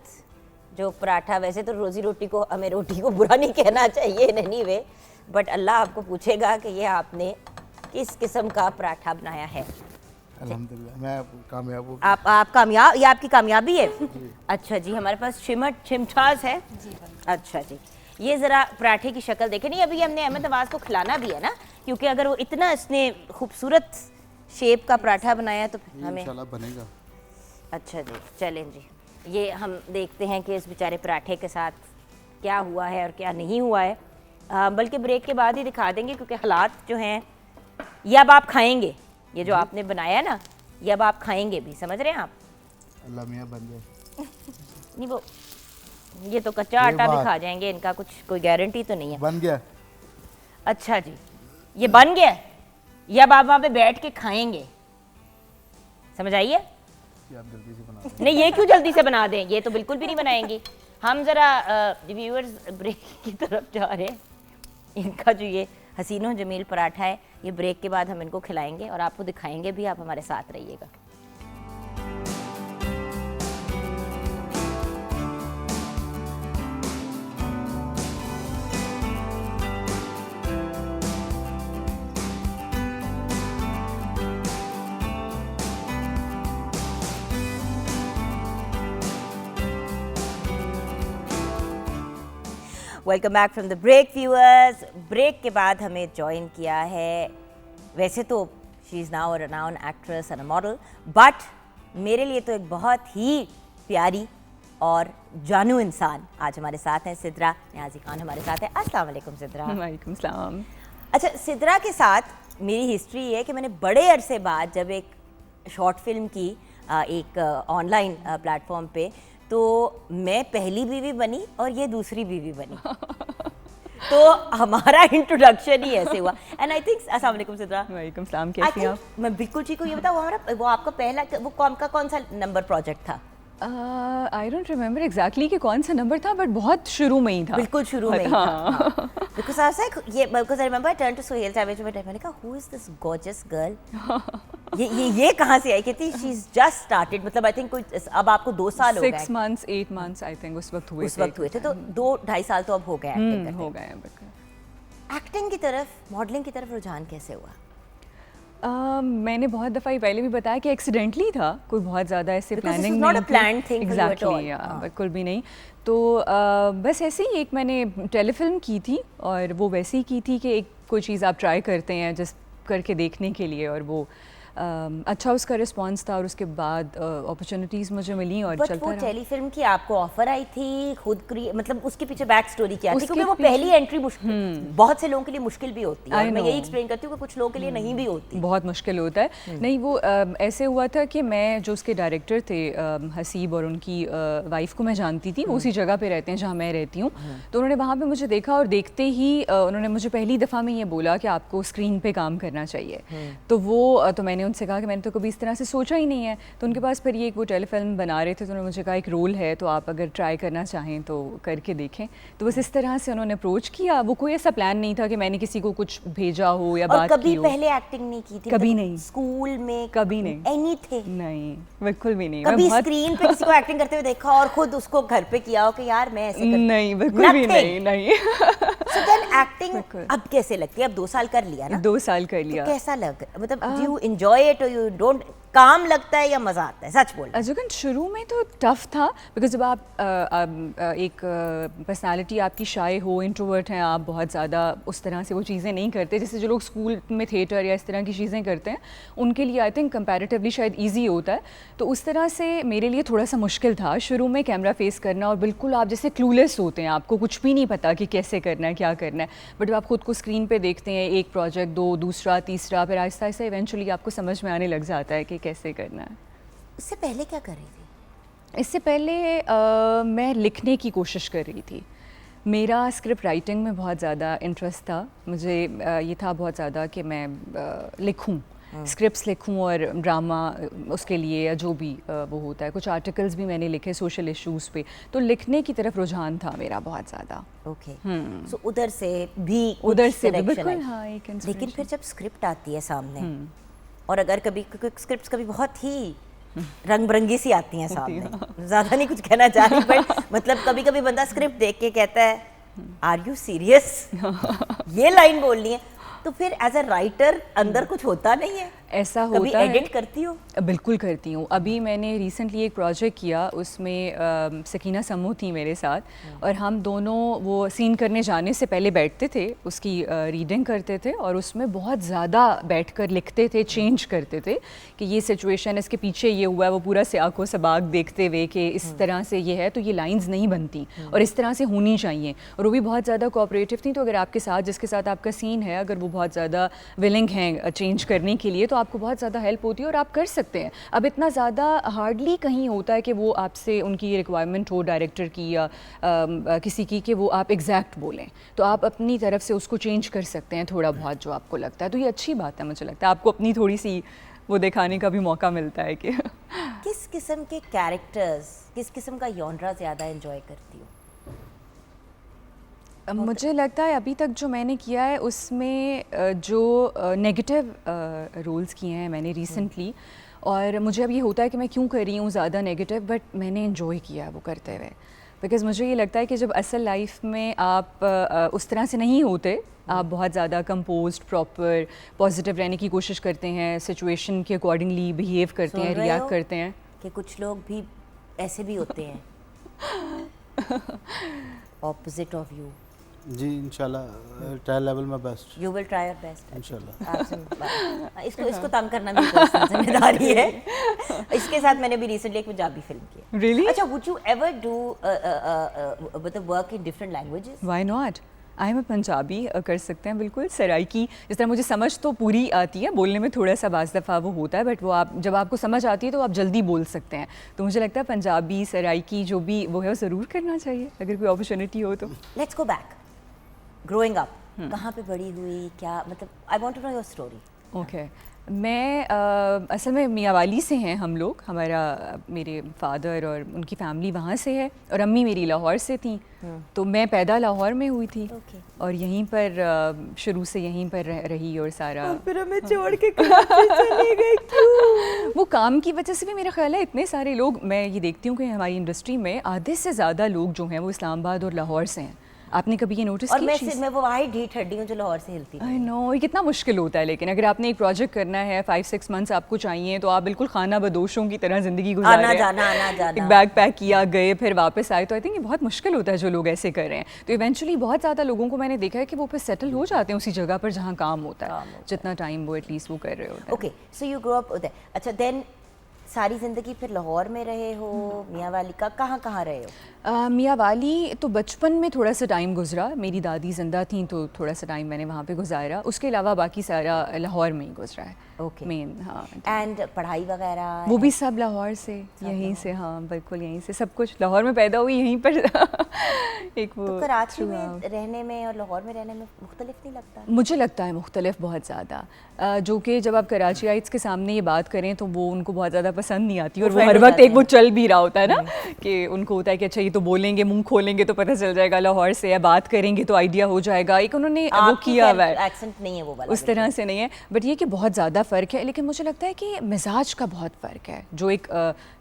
जो पराठा, वैसे तो रोज़ी रोटी को हमें रोटी को बुरा नहीं कहना चाहिए इन एनी वे, बट अल्लाह आपको पूछेगा कि ये आपने किस किस्म का पराठा बनाया है। अल्हम्दुलिल्लाह मैं कामयाब हूँ। आप कामयाब, ये आपकी कामयाबी है। अच्छा जी हमारे पास चिमटास है। अच्छा जी ये ज़रा पराठे की शक्ल देखें। नहीं अभी हमने अहमद नवाज को खिलाना भी है ना, क्योंकि अगर वो इतना इसने खूबसूरत शेप का पराठा बनाया तो फिर हमें। इंशाल्लाह बनेगा। अच्छा जी चलें जी ये हम देखते हैं कि इस बेचारे पराठे के साथ क्या हुआ है और क्या नहीं हुआ है। बल्कि ब्रेक के बाद ही दिखा देंगे क्योंकि हालात जो हैं ये अब आप खाएंगे। ये जो आपने बनाया ना ये अब आप खाएंगे भी, समझ रहे हैं आप? अल्लाह मियाँ बन जाए। नहीं वो ये तो कच्चा आटा भी खा जाएंगे, इनका कुछ कोई गारंटी तो नहीं है। बन गया। अच्छा जी ये बन गया, ये अब आप वहाँ पे बैठ के खाएंगे, समझ आइए? ये आप जल्दी से बना दो। नहीं ये क्यों जल्दी से बना दें, ये तो बिल्कुल भी नहीं बनाएंगी। हम ज़रा व्यूअर्स ब्रेक की तरफ जा रहे हैं। इनका जो ये हसीनो जमील पराठा है ये ब्रेक के बाद हम इनको खिलाएंगे और आपको दिखाएंगे भी। आप हमारे साथ रहिएगा। Welcome back from the break viewers. Break के बाद हमें ज्वाइन किया है, वैसे तो she is now a renowned actress and a model, but मेरे लिए तो एक बहुत ही प्यारी और जानू इंसान आज हमारे साथ हैं। सिद्रा न्याजी खान हमारे साथ है। अस्सलाम वालेकुम सिद्रा। वालेकुम सलाम। अच्छा सिद्रा के साथ मेरी हिस्ट्री ये है कि मैंने बड़े अरसे बाद जब एक शॉर्ट फिल्म की एक ऑनलाइन प्लेटफॉर्म पे, तो मैं पहली बीवी बनी और ये दूसरी बीवी बनी। तो हमारा इंट्रोडक्शन ही ऐसे हुआ। एंड आई थिंक अस्सलाम वालेकुम सिद्रा। वालेकुम सलाम, I कैसी हैं think मैं बिल्कुल ठीक हूँ। ये बताओ वो आपका पहला वो कौन सा नंबर प्रोजेक्ट था? आप? आई डोंट रिमेम्बर एग्जैक्टली कि कौन सा नंबर था, बट बहुत शुरू में ही था। बिल्कुल शुरू में ही था। Because I was like, because I remember I turned to Sohail Savage and मैंने कहा who is this gorgeous girl? ये कहाँ से आई? कहती she's just started, मतलब I think कोई अब आपको 2 साल हो गए। 6 months 8 months आई थिंक उस वक्त हुए उस वक्त हुए थे, तो 2-2.5 साल तो अब हो गए acting करते। हो गए अब। एक्टिंग की तरफ, मॉडलिंग की तरफ रुझान कैसे हुआ? मैंने बहुत दफ़ा ये पहले भी बताया कि एक्सीडेंटली था, कोई बहुत ज़्यादा ऐसे Because this प्लानिंग was नहीं not a planned thing for you at all. Exactly, बिल्कुल भी नहीं। तो बस ऐसे ही एक मैंने टेलीफिल्म की थी और वो वैसे ही की थी कि एक कोई चीज़ आप ट्राई करते हैं जस्ट करके देखने के लिए, और वो अच्छा उसका रिस्पांस था, और उसके बाद अपॉर्चुनिटीज़ मुझे मिली और बट चलता वो रहा। टेलीफिल्म की आपको ऑफर आई थी खुद मतलब उसके पीछे बैक स्टोरी क्या थी? उसके क्योंकि वो पीछे- पहली एंट्री मुश्किल, बहुत से लोगों के लिए मुश्किल भी होती है, I और मैं know. यही एक्सप्लेन करती हूँ कि कुछ लोगों के लिए नहीं भी होती। बहुत मुश्किल होता है। नहीं, वो ऐसे हुआ था कि मैं जो उसके डायरेक्टर थे हसीब, और उनकी वाइफ को मैं जानती थी, वो उसी जगह पे रहते हैं जहाँ मैं रहती हूँ। तो उन्होंने वहाँ पे मुझे देखा, और देखते ही उन्होंने मुझे पहली दफ़ा में ये बोला कि आपको स्क्रीन पे काम करना चाहिए। तो वो तो मैंने उनसे कहा कि मैंने तो कभी इस तरह से सोचा ही नहीं है। तो उनके पास फिर ये एक वो टेलीफिल्म बना रहे थे, तो उन्होंने मुझे कहा एक रोल है, तो आप अगर ट्राई करना चाहें तो करके देखें। तो बस इस तरह से उन्होंने अप्रोच किया। वो कोई ऐसा प्लान नहीं था कि मैंने किसी को कुछ भेजा हो या और बात कभी की हो। पहले एक्टिंग नहीं की थी? कभी मतलब नहीं। स्कूल में कभी नहीं। एनीथिंग? नहीं, बिल्कुल भी नहीं। कभी मैं बहुत स्क्रीन पे किसी को एक्टिंग करते हुए देखा और खुद उसको घर पे किया हो कि यार मैं ऐसे नहीं, बिल्कुल भी नहीं, नहीं। सो देन एक्टिंग बिल्कुल। अब कैसे लगती है? अब 2 साल कर लिया ना? 2 साल कर तो लिया। कैसा लग, मतलब डू यू एंजॉय इट और यू डोंट? काम लगता है या मजा आता है? सच बोल। अजगन शुरू में तो टफ था, बिकॉज जब आप एक पर्सनालिटी आपकी शाय हो, इंट्रोवर्ट हैं आप, बहुत ज़्यादा उस तरह से वो चीज़ें नहीं करते जैसे जो लोग स्कूल में थिएटर या इस तरह की चीज़ें करते हैं, उनके लिए आई थिंक कंपैरेटिवली शायद इजी होता है। तो उस तरह से मेरे लिए थोड़ा सा मुश्किल था शुरू में कैमरा फेस करना, और बिल्कुल आप जैसे क्लूलेस होते हैं, आपको कुछ भी नहीं पता कि कैसे करना है, क्या करना है। बट जब आप खुद को स्क्रीन पे देखते हैं, एक प्रोजेक्ट, 2, दूसरा, तीसरा, फिर आहिस्ता आहिस्ता इवेंचुअली आपको समझ में आने लग जाता है कि कैसे करना है। इससे पहले क्या कर रही थी? इससे पहले मैं लिखने की कोशिश कर रही थी। मेरा स्क्रिप्ट राइटिंग में बहुत ज़्यादा इंटरेस्ट था। मुझे ये था बहुत ज़्यादा कि मैं लिखूं, स्क्रिप्ट्स लिखूं, और ड्रामा उसके लिए या जो भी वो होता है। कुछ आर्टिकल्स भी मैंने लिखे सोशल इश्यूज़ पे, तो लिखने की तरफ रुझान था मेरा बहुत ज़्यादा। ओके, सो उधर से भी उधर से direction बिल्कुल, आई। हाँ, एक लेकिन inspiration। फिर जब स्क्रिप्ट आती है सामने, और अगर कभी स्क्रिप्ट्स कभी बहुत ही रंग बिरंगी सी आती हैं सामने, ज़्यादा नहीं कुछ कहना चाह रही, बट मतलब कभी कभी बंदा स्क्रिप्ट देख के कहता है आर यू सीरियस, ये लाइन बोलनी है, तो फिर एज अ राइटर अंदर कुछ होता नहीं है? ऐसा कभी होता है। एडिट करती हो? बिल्कुल करती हूँ। अभी मैंने रिसेंटली एक प्रोजेक्ट किया, उसमें सकीना समूह थी मेरे साथ, और हम दोनों वो सीन करने जाने से पहले बैठते थे, उसकी रीडिंग करते थे, और उसमें बहुत ज़्यादा बैठकर लिखते थे, चेंज करते थे कि ये सिचुएशन, इसके पीछे ये हुआ है, वो पूरा से आंखों से बाग देखते हुए कि इस तरह से ये है, तो ये लाइंस नहीं बनती और इस तरह से होनी चाहिए। और वो भी बहुत ज़्यादा कोऑपरेटिव थी, तो अगर आपके साथ, जिसके साथ आपका सीन है, अगर वो बहुत ज़्यादा विलिंग हैं चेंज करने के लिए, तो आपको बहुत ज़्यादा हेल्प होती है और आप कर सकते हैं। अब इतना ज़्यादा हार्डली कहीं होता है कि वो आपसे उनकी रिक्वायरमेंट हो डायरेक्टर की या किसी की, कि वो आप एग्जैक्ट बोलें, तो आप अपनी तरफ से उसको चेंज कर सकते हैं थोड़ा बहुत जो आपको लगता है। तो ये अच्छी बात है, मुझे लगता है आपको अपनी थोड़ी सी वो दिखाने का भी मौका मिलता है कि किस किस्म के कैरेक्टर्स, किस किस्म का जॉनरा ज़्यादा एंजॉय करती हो? मुझे लगता है अभी तक जो मैंने किया है उसमें जो नेगेटिव रोल्स किए हैं मैंने रिसेंटली, और मुझे अब ये होता है कि मैं क्यों कर रही हूँ ज़्यादा नेगेटिव, बट मैंने इन्जॉय किया है वो करते हुए। बिकॉज़ मुझे ये लगता है कि जब असल लाइफ में आप उस तरह से नहीं होते, आप बहुत ज़्यादा कंपोज्ड, प्रॉपर, पॉजिटिव रहने की कोशिश करते हैं, सिचुएशन के अकॉर्डिंगली बिहेव करते हैं, रिएक्ट करते हैं। कि कुछ लोग भी ऐसे भी होते हैं ऑपोजिट ऑफ यू? जी इंशाल्लाह ट्रायल लेवल में best. You will try your best इंशाल्लाह। इसको तंग करना भी पर्सनल जिम्मेदारी है। इसके साथ मैंने भी रिसेंटली एक पंजाबी फिल्म की। Really? अच्छा, वुड यू एवर डू मतलब work in different languages? Why not, I am Punjabi, कर सकते हैं बिल्कुल। सराइकी जिस तरह मुझे समझ तो पूरी आती है, बोलने में थोड़ा सा बाज़ दफ़ा वो होता है, बट वो आप जब आपको समझ आती है तो आप जल्दी बोल सकते हैं। तो मुझे लगता है पंजाबी, सराइकी जो भी वो है वो ज़रूर करना चाहिए अगर कोई अपॉर्चुनिटी हो तो। Let's go back, growing up, कहाँ पे बड़ी हुई, क्या मतलब, I want to know your story. Okay, मैं असल में मियाँवाली से हैं हम लोग, हमारा मेरे फादर और उनकी फैमिली वहाँ से है, और अम्मी मेरी लाहौर से थी। तो मैं पैदा लाहौर में हुई थी, और यहीं पर शुरू से यहीं पर रही, और सारा फिर हमें छोड़ के कराची चली गई क्यों? वो काम की वजह से भी मेरा ख्याल है इतने सारे लोग, मैं ये देखती हूँ कि हमारी इंडस्ट्री में आधे से ज़्यादा लोग जो हैं वो इस्लामाबाद और लाहौर से हैं। आपने कभी ये नोटिस और की चीज़? मैं वो वही ढीठ हड्डी हूँ जो लाहौर से हिलती आई नो, ये कितना मुश्किल होता है, लेकिन अगर आपने एक प्रोजेक्ट करना है 5-6 मंथ्स आपको चाहिए, तो आप बिल्कुल खाना बदोशों की तरह ज़िंदगी गुजार रहे हैं, आना जाना एक बैग पैक किया, गए, फिर वापस आए। तो आई थिंक ये बहुत मुश्किल होता है जो लोग ऐसे कर रहे हैं। तो इवेंचुअली बहुत ज़्यादा लोगों को मैंने देखा है कि वो फिर सेटल हो जाते हैं उसी जगह पर जहाँ काम होता है, जितना टाइम वो एटलीस्ट वो कर रहे होते हैं। Okay, so you grow up उधर। अच्छा, देन सारी ज़िंदगी फिर लाहौर में रहे हो, मियाँ वाली का कहाँ कहाँ रहे हो? मियाँ वाली तो बचपन में थोड़ा सा टाइम गुजरा, मेरी दादी जिंदा थी तो थोड़ा सा टाइम मैंने वहाँ पे गुजारा, उसके अलावा बाकी सारा लाहौर में ही गुजरा है। ओके, मेन, हाँ। एंड पढ़ाई वगैरह वो भी सब लाहौर से, यहीं से, हाँ बिल्कुल यहीं से, सब कुछ लाहौर में पैदा हुई, यहीं पर एक वो। तो कराची में रहने में और लाहौर में रहने में मुख्तलिफ नहीं लगता? मुझे लगता है मुख्तलिफ बहुत ज़्यादा, जो कि जब आप कराचीइट्स के सामने ये बात करें तो वो उनको बहुत ज़्यादा पसंद नहीं आती, और वो हर वक्त एक वो चल भी रहा होता है ना कि उनको होता है कि अच्छा ये तो बोलेंगे, मुंह खोलेंगे तो पता चल जाएगा लाहौर से, या बात करेंगे तो आइडिया हो जाएगा। एक उन्होंने वो किया हुआ है, एक्सेंट नहीं है वो वाला, उस तरह से नहीं है, बट ये कि बहुत ज़्यादा फ़र्क है। लेकिन मुझे लगता है कि मिजाज का बहुत फ़र्क है, जो एक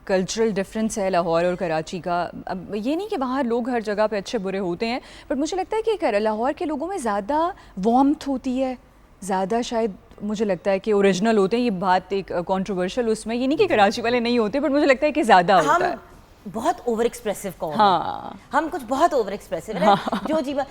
कल्चरल डिफरेंस है लाहौर और कराची का। अब ये नहीं कि वहाँ लोग हर जगह पे अच्छे बुरे होते हैं, बट मुझे लगता है कि लाहौर के लोगों में ज़्यादा वार्मथ होती है, ज़्यादा शायद मुझे लगता है कि ओरिजिनल होते हैं। ये बात एक कंट्रोवर्शियल उसमें, ये नहीं कि कराची वाले नहीं होते, बट मुझे लगता है कि ज़्यादा होता है। बहुत ओवर एक्सप्रेसिव कौन है? हाँ, हम कुछ बहुत ओवर एक्सप्रेसिव है। जो जीवन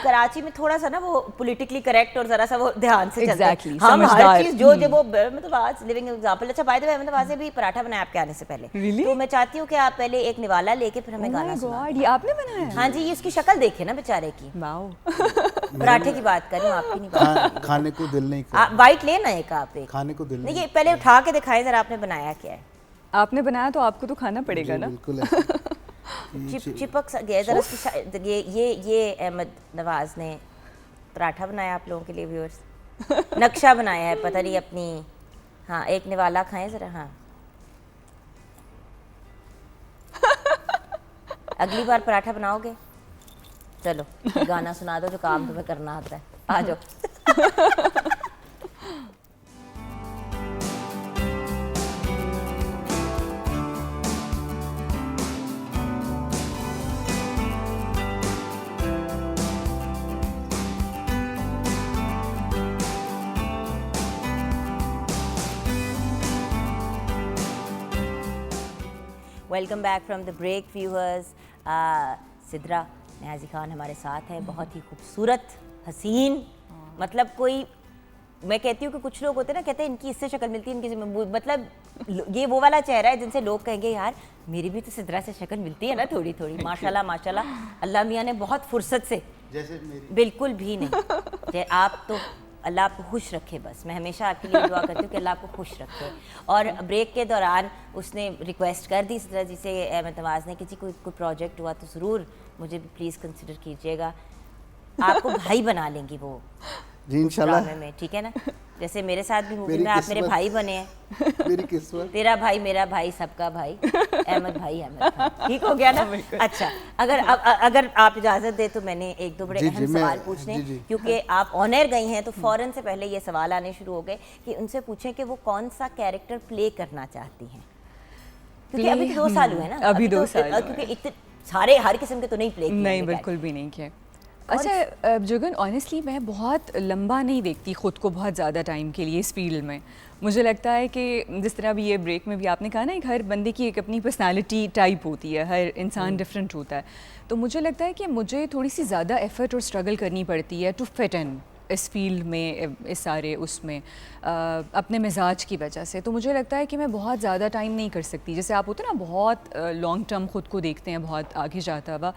कराची में थोड़ा सा ना वो पॉलिटिकली करेक्ट और जरा सा वो ध्यान से चलते हैं। Exactly, हम हर समझदार। चीज जो वो मतलब आज लिविंग एग्जांपल। अच्छा, बाय द वे मतलब आज से भी पराठा बनाया आपके आने से पहले। Really? तो मैं चाहती हूँ कि आप पहले एक निवाला लेके फिर हमें गाना सुना। गॉड, ये आपने बनाया है? हाँ जी, ये उसकी शक्ल देखे ना बेचारे की। वाओ। पराठे की बात कर रही हूँ, आपकी नहीं बात। खाने को दिल नहीं कर, वाइट लेना एक आप एक। खाने को दिल नहीं, नहीं। ये पहले उठा के दिखाएं जरा, आपने बनाया क्या है? आपने बनाया तो आपको तो खाना पड़ेगा ना। बिल्कुल ऐसे। चिपक गया जरा उसकी ये अहमद नवाज ने पराठा बनाया आप लोगों के लिए, व्यूअर्स। नक्शा बनाया है, पता नहीं अपनी। हाँ, एक निवाला खाएं जरा। हाँ, अगली बार पराठा बनाओगे? चलो गाना सुना दो जो काम तुम्हें करना आता है, आ जाओ। Welcome back from the break viewers. Sidra Niazi Khan हमारे साथ है, बहुत ही खूबसूरत, हसीन, मतलब कोई, मैं कहती हूँ कि कुछ लोग होते हैं ना, कहते हैं इनकी इससे शक्ल मिलती है, इनकी मतलब ये वो वाला चेहरा है जिनसे लोग कहेंगे यार मेरी भी तो सिद्रा से शक्ल मिलती है ना थोड़ी थोड़ी। माशाल्लाह माशाल्लाह, अल्लाह मियाँ ने बहुत फुर्सत से, जैसे मेरी बिल्कुल भी नहीं, आप तो अल्लाह आपको खुश रखे। बस मैं हमेशा आपके लिए दुआ करती हूँ कि अल्लाह आपको खुश रखे। और ब्रेक के दौरान उसने रिक्वेस्ट कर दी इस तरह जिसे अहमद नवाज ने कि जी कोई प्रोजेक्ट हुआ तो ज़रूर मुझे भी प्लीज़ कंसिडर कीजिएगा। आपको भाई बना लेंगी वो जी इंशाल्लाह में, ठीक है ना? जैसे मेरे साथ भी मूवी में आप मेरे भाई बने हैं। मेरी किस्मत। तेरा भाई मेरा भाई सबका भाई, अहमद भाई अहमद खान, ठीक हो गया ना? अच्छा, अगर आप इजाज़त दे तो मैंने एक दो बड़े अहम सवाल पूछने, क्योंकि आप ऑनर गई हैं तो फ़ौरन से पहले ये सवाल आने शुरू हो गए कि उनसे पूछें कि वो कौन सा कैरेक्टर प्ले करना चाहती हैं, क्योंकि अभी तो 2 साल हुए ना। अभी 2 साल, क्योंकि इतने सारे हर किस्म के तो नहीं प्ले किए। नहीं, बिल्कुल भी नहीं किया। अच्छा जुगन, ऑनेस्टली मैं बहुत लंबा नहीं देखती ख़ुद को बहुत ज़्यादा टाइम के लिए इस फील्ड में। मुझे लगता है कि जिस तरह भी ये ब्रेक में भी आपने कहा ना, एक हर बंदे की एक अपनी पर्सनालिटी टाइप होती है, हर इंसान डिफरेंट होता है। तो मुझे लगता है कि मुझे थोड़ी सी ज़्यादा एफ़र्ट और स्ट्रगल करनी पड़ती है टू फिट इन इस फील्ड में, इस सारे उसमें अपने मिजाज की वजह से। तो मुझे लगता है कि मैं बहुत ज़्यादा टाइम नहीं कर सकती। जैसे आप होते ना बहुत लॉन्ग टर्म ख़ुद को देखते हैं बहुत आगे जाता हुआ,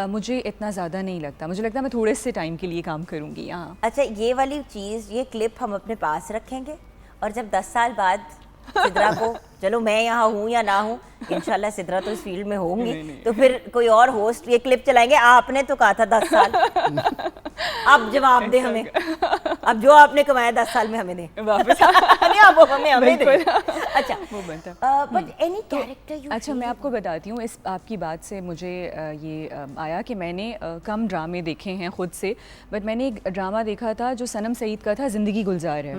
मुझे इतना ज़्यादा नहीं लगता। मुझे लगता है मैं थोड़े से टाइम के लिए काम करूँगी यहाँ। अच्छा, ये वाली चीज़, ये क्लिप हम अपने पास रखेंगे और जब 10 साल बाद सिद्रा को, चलो मैं यहाँ हूँ या ना हूँ, इंशाल्लाह सिद्रा तो इस फील्ड में होंगी, तो फिर कोई और होस्ट ये क्लिप चलाएंगे, आपने तो कहा था 10 साल, अब जवाब दे हमें, अब जो आपने कमाया 10 साल में हमें दे वापस। नहीं, अब हमें दे। अच्छा, बट एनी कैरेक्टर यू। अच्छा, मैं आपको बताती हूँ, इस आपकी बात से मुझे ये आया कि मैंने कम ड्रामे देखे हैं खुद से, बट मैंने एक ड्रामा देखा था जो सनम सईद का था, ज़िंदगी गुलजार है।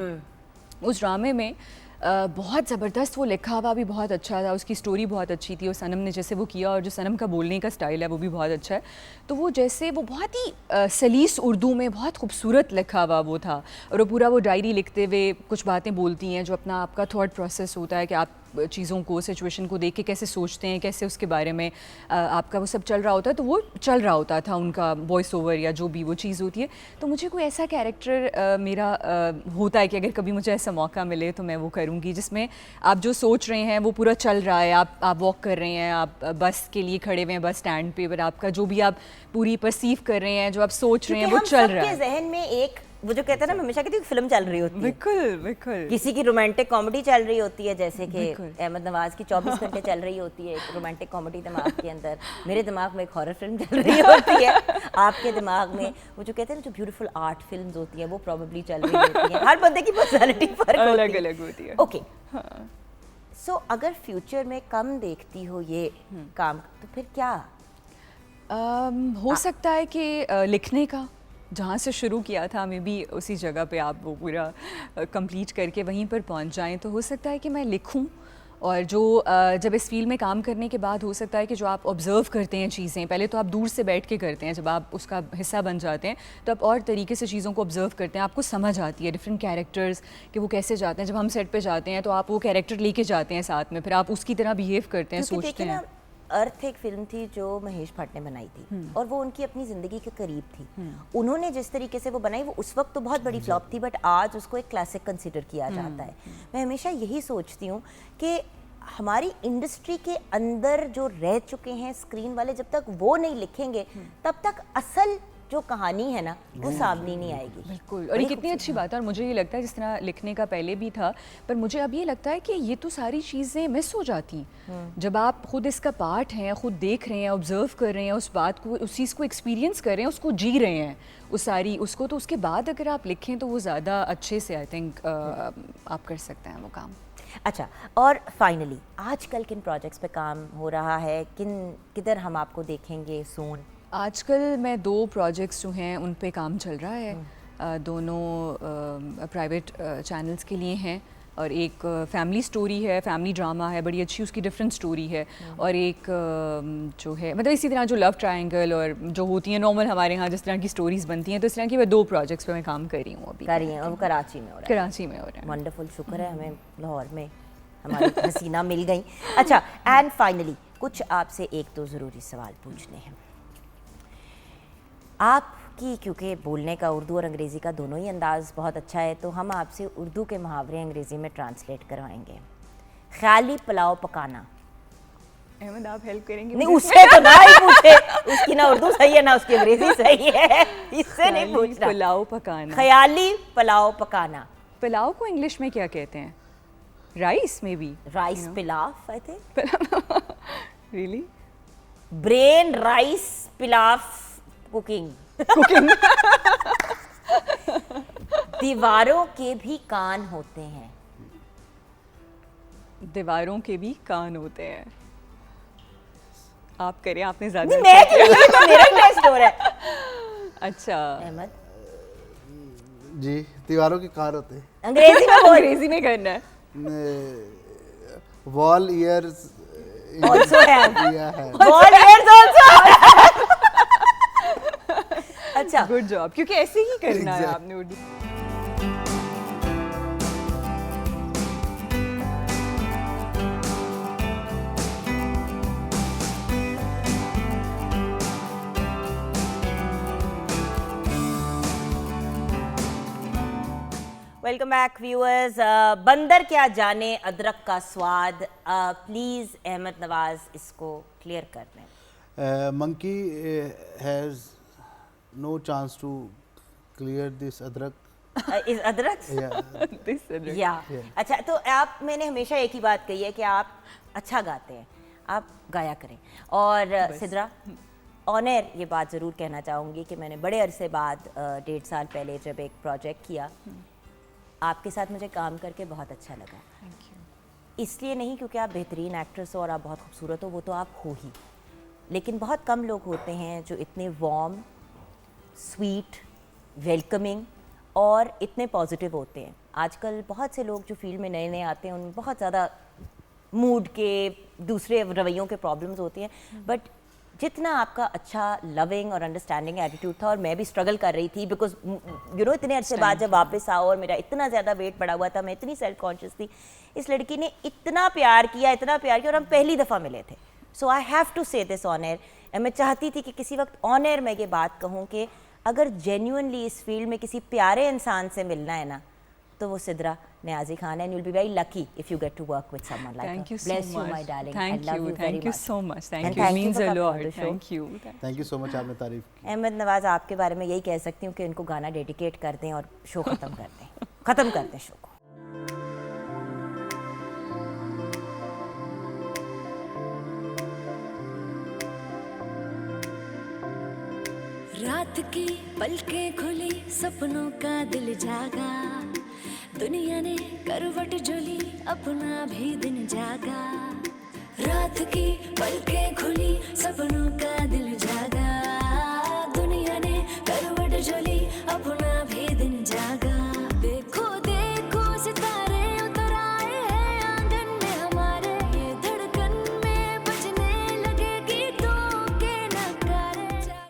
उस ड्रामे में बहुत ज़बरदस्त, वो लिखा हुआ भी बहुत अच्छा था, उसकी स्टोरी बहुत अच्छी थी और सनम ने जैसे वो किया और जो सनम का बोलने का स्टाइल है वो भी बहुत अच्छा है। तो वो जैसे वो बहुत ही सलीस उर्दू में बहुत खूबसूरत लिखा हुआ वो था और वो पूरा वो डायरी लिखते हुए कुछ बातें बोलती हैं जो अपना आपका थॉट प्रोसेस होता है कि आप चीज़ों को, सिचुएशन को देख के कैसे सोचते हैं, कैसे उसके बारे में आपका वो सब चल रहा होता है। तो वो चल रहा होता था उनका वॉइस ओवर या जो भी वो चीज़ होती है। तो मुझे कोई ऐसा कैरेक्टर मेरा होता है कि अगर कभी मुझे ऐसा मौका मिले तो मैं वो करूँगी जिसमें आप जो सोच रहे हैं वो पूरा चल रहा है, आप वॉक कर रहे हैं, आप बस के लिए खड़े हुए हैं बस स्टैंड पे, पर आपका जो भी आप पूरी परसीव कर रहे हैं, जो आप सोच रहे हैं वो चल रहा है। जहन में एक वो जो कहते हैं ना, हमेशा कहती हूँ फिल्म चल रही होती है, बिल्कुल बिल्कुल, किसी की रोमांटिक कॉमेडी चल रही होती है, जैसे कि अहमद नवाज की 24 घंटे चल रही होती है एक रोमांटिक कॉमेडी दिमाग के अंदर, मेरे दिमाग में एक हॉरर फिल्म चल रही होती है, आपके दिमाग में वो जो कहते हैं ना जो ब्यूटीफुल आर्ट फिल्म्स होती है वो प्रॉबेबली चल रही होती है। हर बंदे की पर्सनैलिटी फर्क अलग अलग होती है। ओके, सो अगर फ्यूचर में कम देखती हो ये काम तो फिर क्या हो सकता है कि लिखने का जहाँ से शुरू किया था मे बी उसी जगह पे आप वो पूरा कंप्लीट करके वहीं पर पहुँच जाएं। तो हो सकता है कि मैं लिखूं और जो जब इस फील्ड में काम करने के बाद हो सकता है कि जो आप ऑब्ज़र्व करते हैं चीज़ें, पहले तो आप दूर से बैठ के करते हैं, जब आप उसका हिस्सा बन जाते हैं तो आप और तरीके से चीज़ों को ऑब्ज़र्व करते हैं, आपको समझ आती है डिफरेंट कैरेक्टर्स कि वो कैसे जाते हैं। जब हम सेट पे जाते हैं तो आप वो कैरेक्टर लेके जाते हैं साथ में, फिर आप उसकी तरह बिहेव करते हैं, सोचते हैं। अर्थ एक फिल्म थी जो महेश भट्ट ने बनाई थी और वो उनकी अपनी ज़िंदगी के करीब थी। उन्होंने जिस तरीके से वो बनाई वो उस वक्त तो बहुत बड़ी फ्लॉप थी, बट आज उसको एक क्लासिक कंसिडर किया जाता है। मैं हमेशा यही सोचती हूँ कि हमारी इंडस्ट्री के अंदर जो रह चुके हैं स्क्रीन वाले, जब तक वो नहीं लिखेंगे तब तक असल जो कहानी है ना वो सामने नहीं आएगी। बिल्कुल, और ये कितनी अच्छी बात है। और मुझे ये लगता है जिस तरह लिखने का पहले भी था, पर मुझे अब ये लगता है कि ये तो सारी चीज़ें मिस हो जाती जब आप खुद इसका पार्ट हैं, खुद देख रहे हैं, ऑब्जर्व कर रहे हैं उस बात को, उस चीज़ को एक्सपीरियंस कर रहे हैं, उसको जी रहे हैं उस सारी उसको, तो उसके बाद अगर आप लिखें तो वो ज़्यादा अच्छे से आई थिंक आप कर सकते हैं वो काम। अच्छा, और फाइनली आजकल किन प्रोजेक्ट्स पे काम हो रहा है, किधर हम आपको देखेंगे सून? आजकल मैं 2 प्रोजेक्ट्स जो हैं उन पे काम चल रहा है। दोनों प्राइवेट चैनल्स के लिए हैं और एक फैमिली स्टोरी है, फैमिली ड्रामा है, बड़ी अच्छी उसकी डिफरेंट स्टोरी है, और एक जो है मतलब इसी तरह जो लव ट्रायंगल और जो होती हैं नॉर्मल हमारे यहाँ जिस तरह की स्टोरीज बनती हैं, तो इस तरह की मैं 2 प्रोजेक्ट्स पे मैं काम कर रही हूँ अभी। कर रही हैं और वो कराची में हो रहा है? कराची में हो रहा है। वंडरफुल, शुक्र है हमें लाहौर में हमारी हसीना मिल गई। अच्छा, एंड फाइनली कुछ आपसे 1-2 ज़रूरी सवाल पूछने हैं आपकी, क्योंकि बोलने का उर्दू और अंग्रेज़ी का दोनों ही अंदाज़ बहुत अच्छा है, तो हम आपसे उर्दू के मुहावरे अंग्रेज़ी में ट्रांसलेट करवाएंगे। ख्याली पुलाव पकाना। अहमद आप हेल्प करेंगे? नहीं, उससे तो ना ही पूछे, उसकी ना उर्दू सही है ना उसकी अंग्रेज़ी सही है, इससे नहीं पूछना। पुलाव पकाना, ख्याली पुलाव पकाना। पुलाव को इंग्लिश में क्या कहते हैं? Rice may be? Rice pilaf I think. Really? Brain rice pilaf cooking. दीवारों के भी कान होते हैं। दीवारों के भी कान होते हैं। आप करें, आपने ज्यादा नहीं, मैं क्यों? ये तो मेरा टेस्ट हो रहा है। अच्छा अहमद जी, दीवारों के कार होते हैं। अंग्रेजी में बोल। अंग्रेजी में करना है। Wall years Also have. है। Ball ears also. अच्छा, गुड जॉब, क्योंकि ऐसे ही करना है आपने उर्दू। Welcome back viewers. बंदर क्या जाने अदरक का स्वाद, प्लीज अहमद नवाज इसको क्लियर कर दें। Monkey has no chance to clear this adrak. इस अदरक या अच्छा, तो आप, मैंने हमेशा एक ही बात कही है कि आप अच्छा गाते हैं, आप गाया करें। और सिद्रा, ऑनर ये बात ज़रूर कहना चाहूँगी कि मैंने बड़े अरसे बाद 1.5 साल पहले जब एक प्रोजेक्ट किया, आपके साथ मुझे काम करके बहुत अच्छा लगा। इसलिए नहीं क्योंकि आप बेहतरीन एक्ट्रेस हो और आप बहुत खूबसूरत हो, वो तो आप हो ही, लेकिन बहुत कम लोग होते हैं जो इतने वार्म, स्वीट, वेलकमिंग और इतने पॉजिटिव होते हैं। आजकल बहुत से लोग जो फील्ड में नए नए आते हैं उनमें बहुत ज़्यादा मूड के दूसरे रवैयों के प्रॉब्लम्स होती हैं, बट जितना आपका अच्छा लविंग और अंडरस्टैंडिंग एटीट्यूड था, और मैं भी स्ट्रगल कर रही थी बिकॉज यू नो इतने अरसे बाद जब वापस आओ और मेरा इतना ज़्यादा वेट बढ़ा हुआ था, मैं इतनी सेल्फ कॉन्शियस थी, इस लड़की ने इतना प्यार किया और हम पहली दफ़ा मिले थे। सो आई हैव टू से दिस ऑन एयर। मैं चाहती थी कि किसी वक्त ऑन एयर मैं ये बात कहूँ कि अगर जेन्युइनली इस फील्ड में किसी प्यारे इंसान से मिलना है ना, तो वो सिद्रा नियाज़ी खान है, and you'll be very lucky if you get to work with someone like her. Thank you so Bless you, much. my darling. Thank I love you. you very Thank you much. so much. And Thank you. thank you Means for a coming on lot. the show. Thank you. Thank you so much, आपने तारीफ की। अहमद नवाज, आपके बारे में यही कह सकती हूँ कि इनको गाना डेडिकेट कर दें और शो ख़त्म कर दें, ख़त्म कर दें शो को। रात की पलकें खुली, सपनों का दिल जागा, दुनिया ने करवट झोली, अपना भी दिन जागा। रात की पलकें खुली,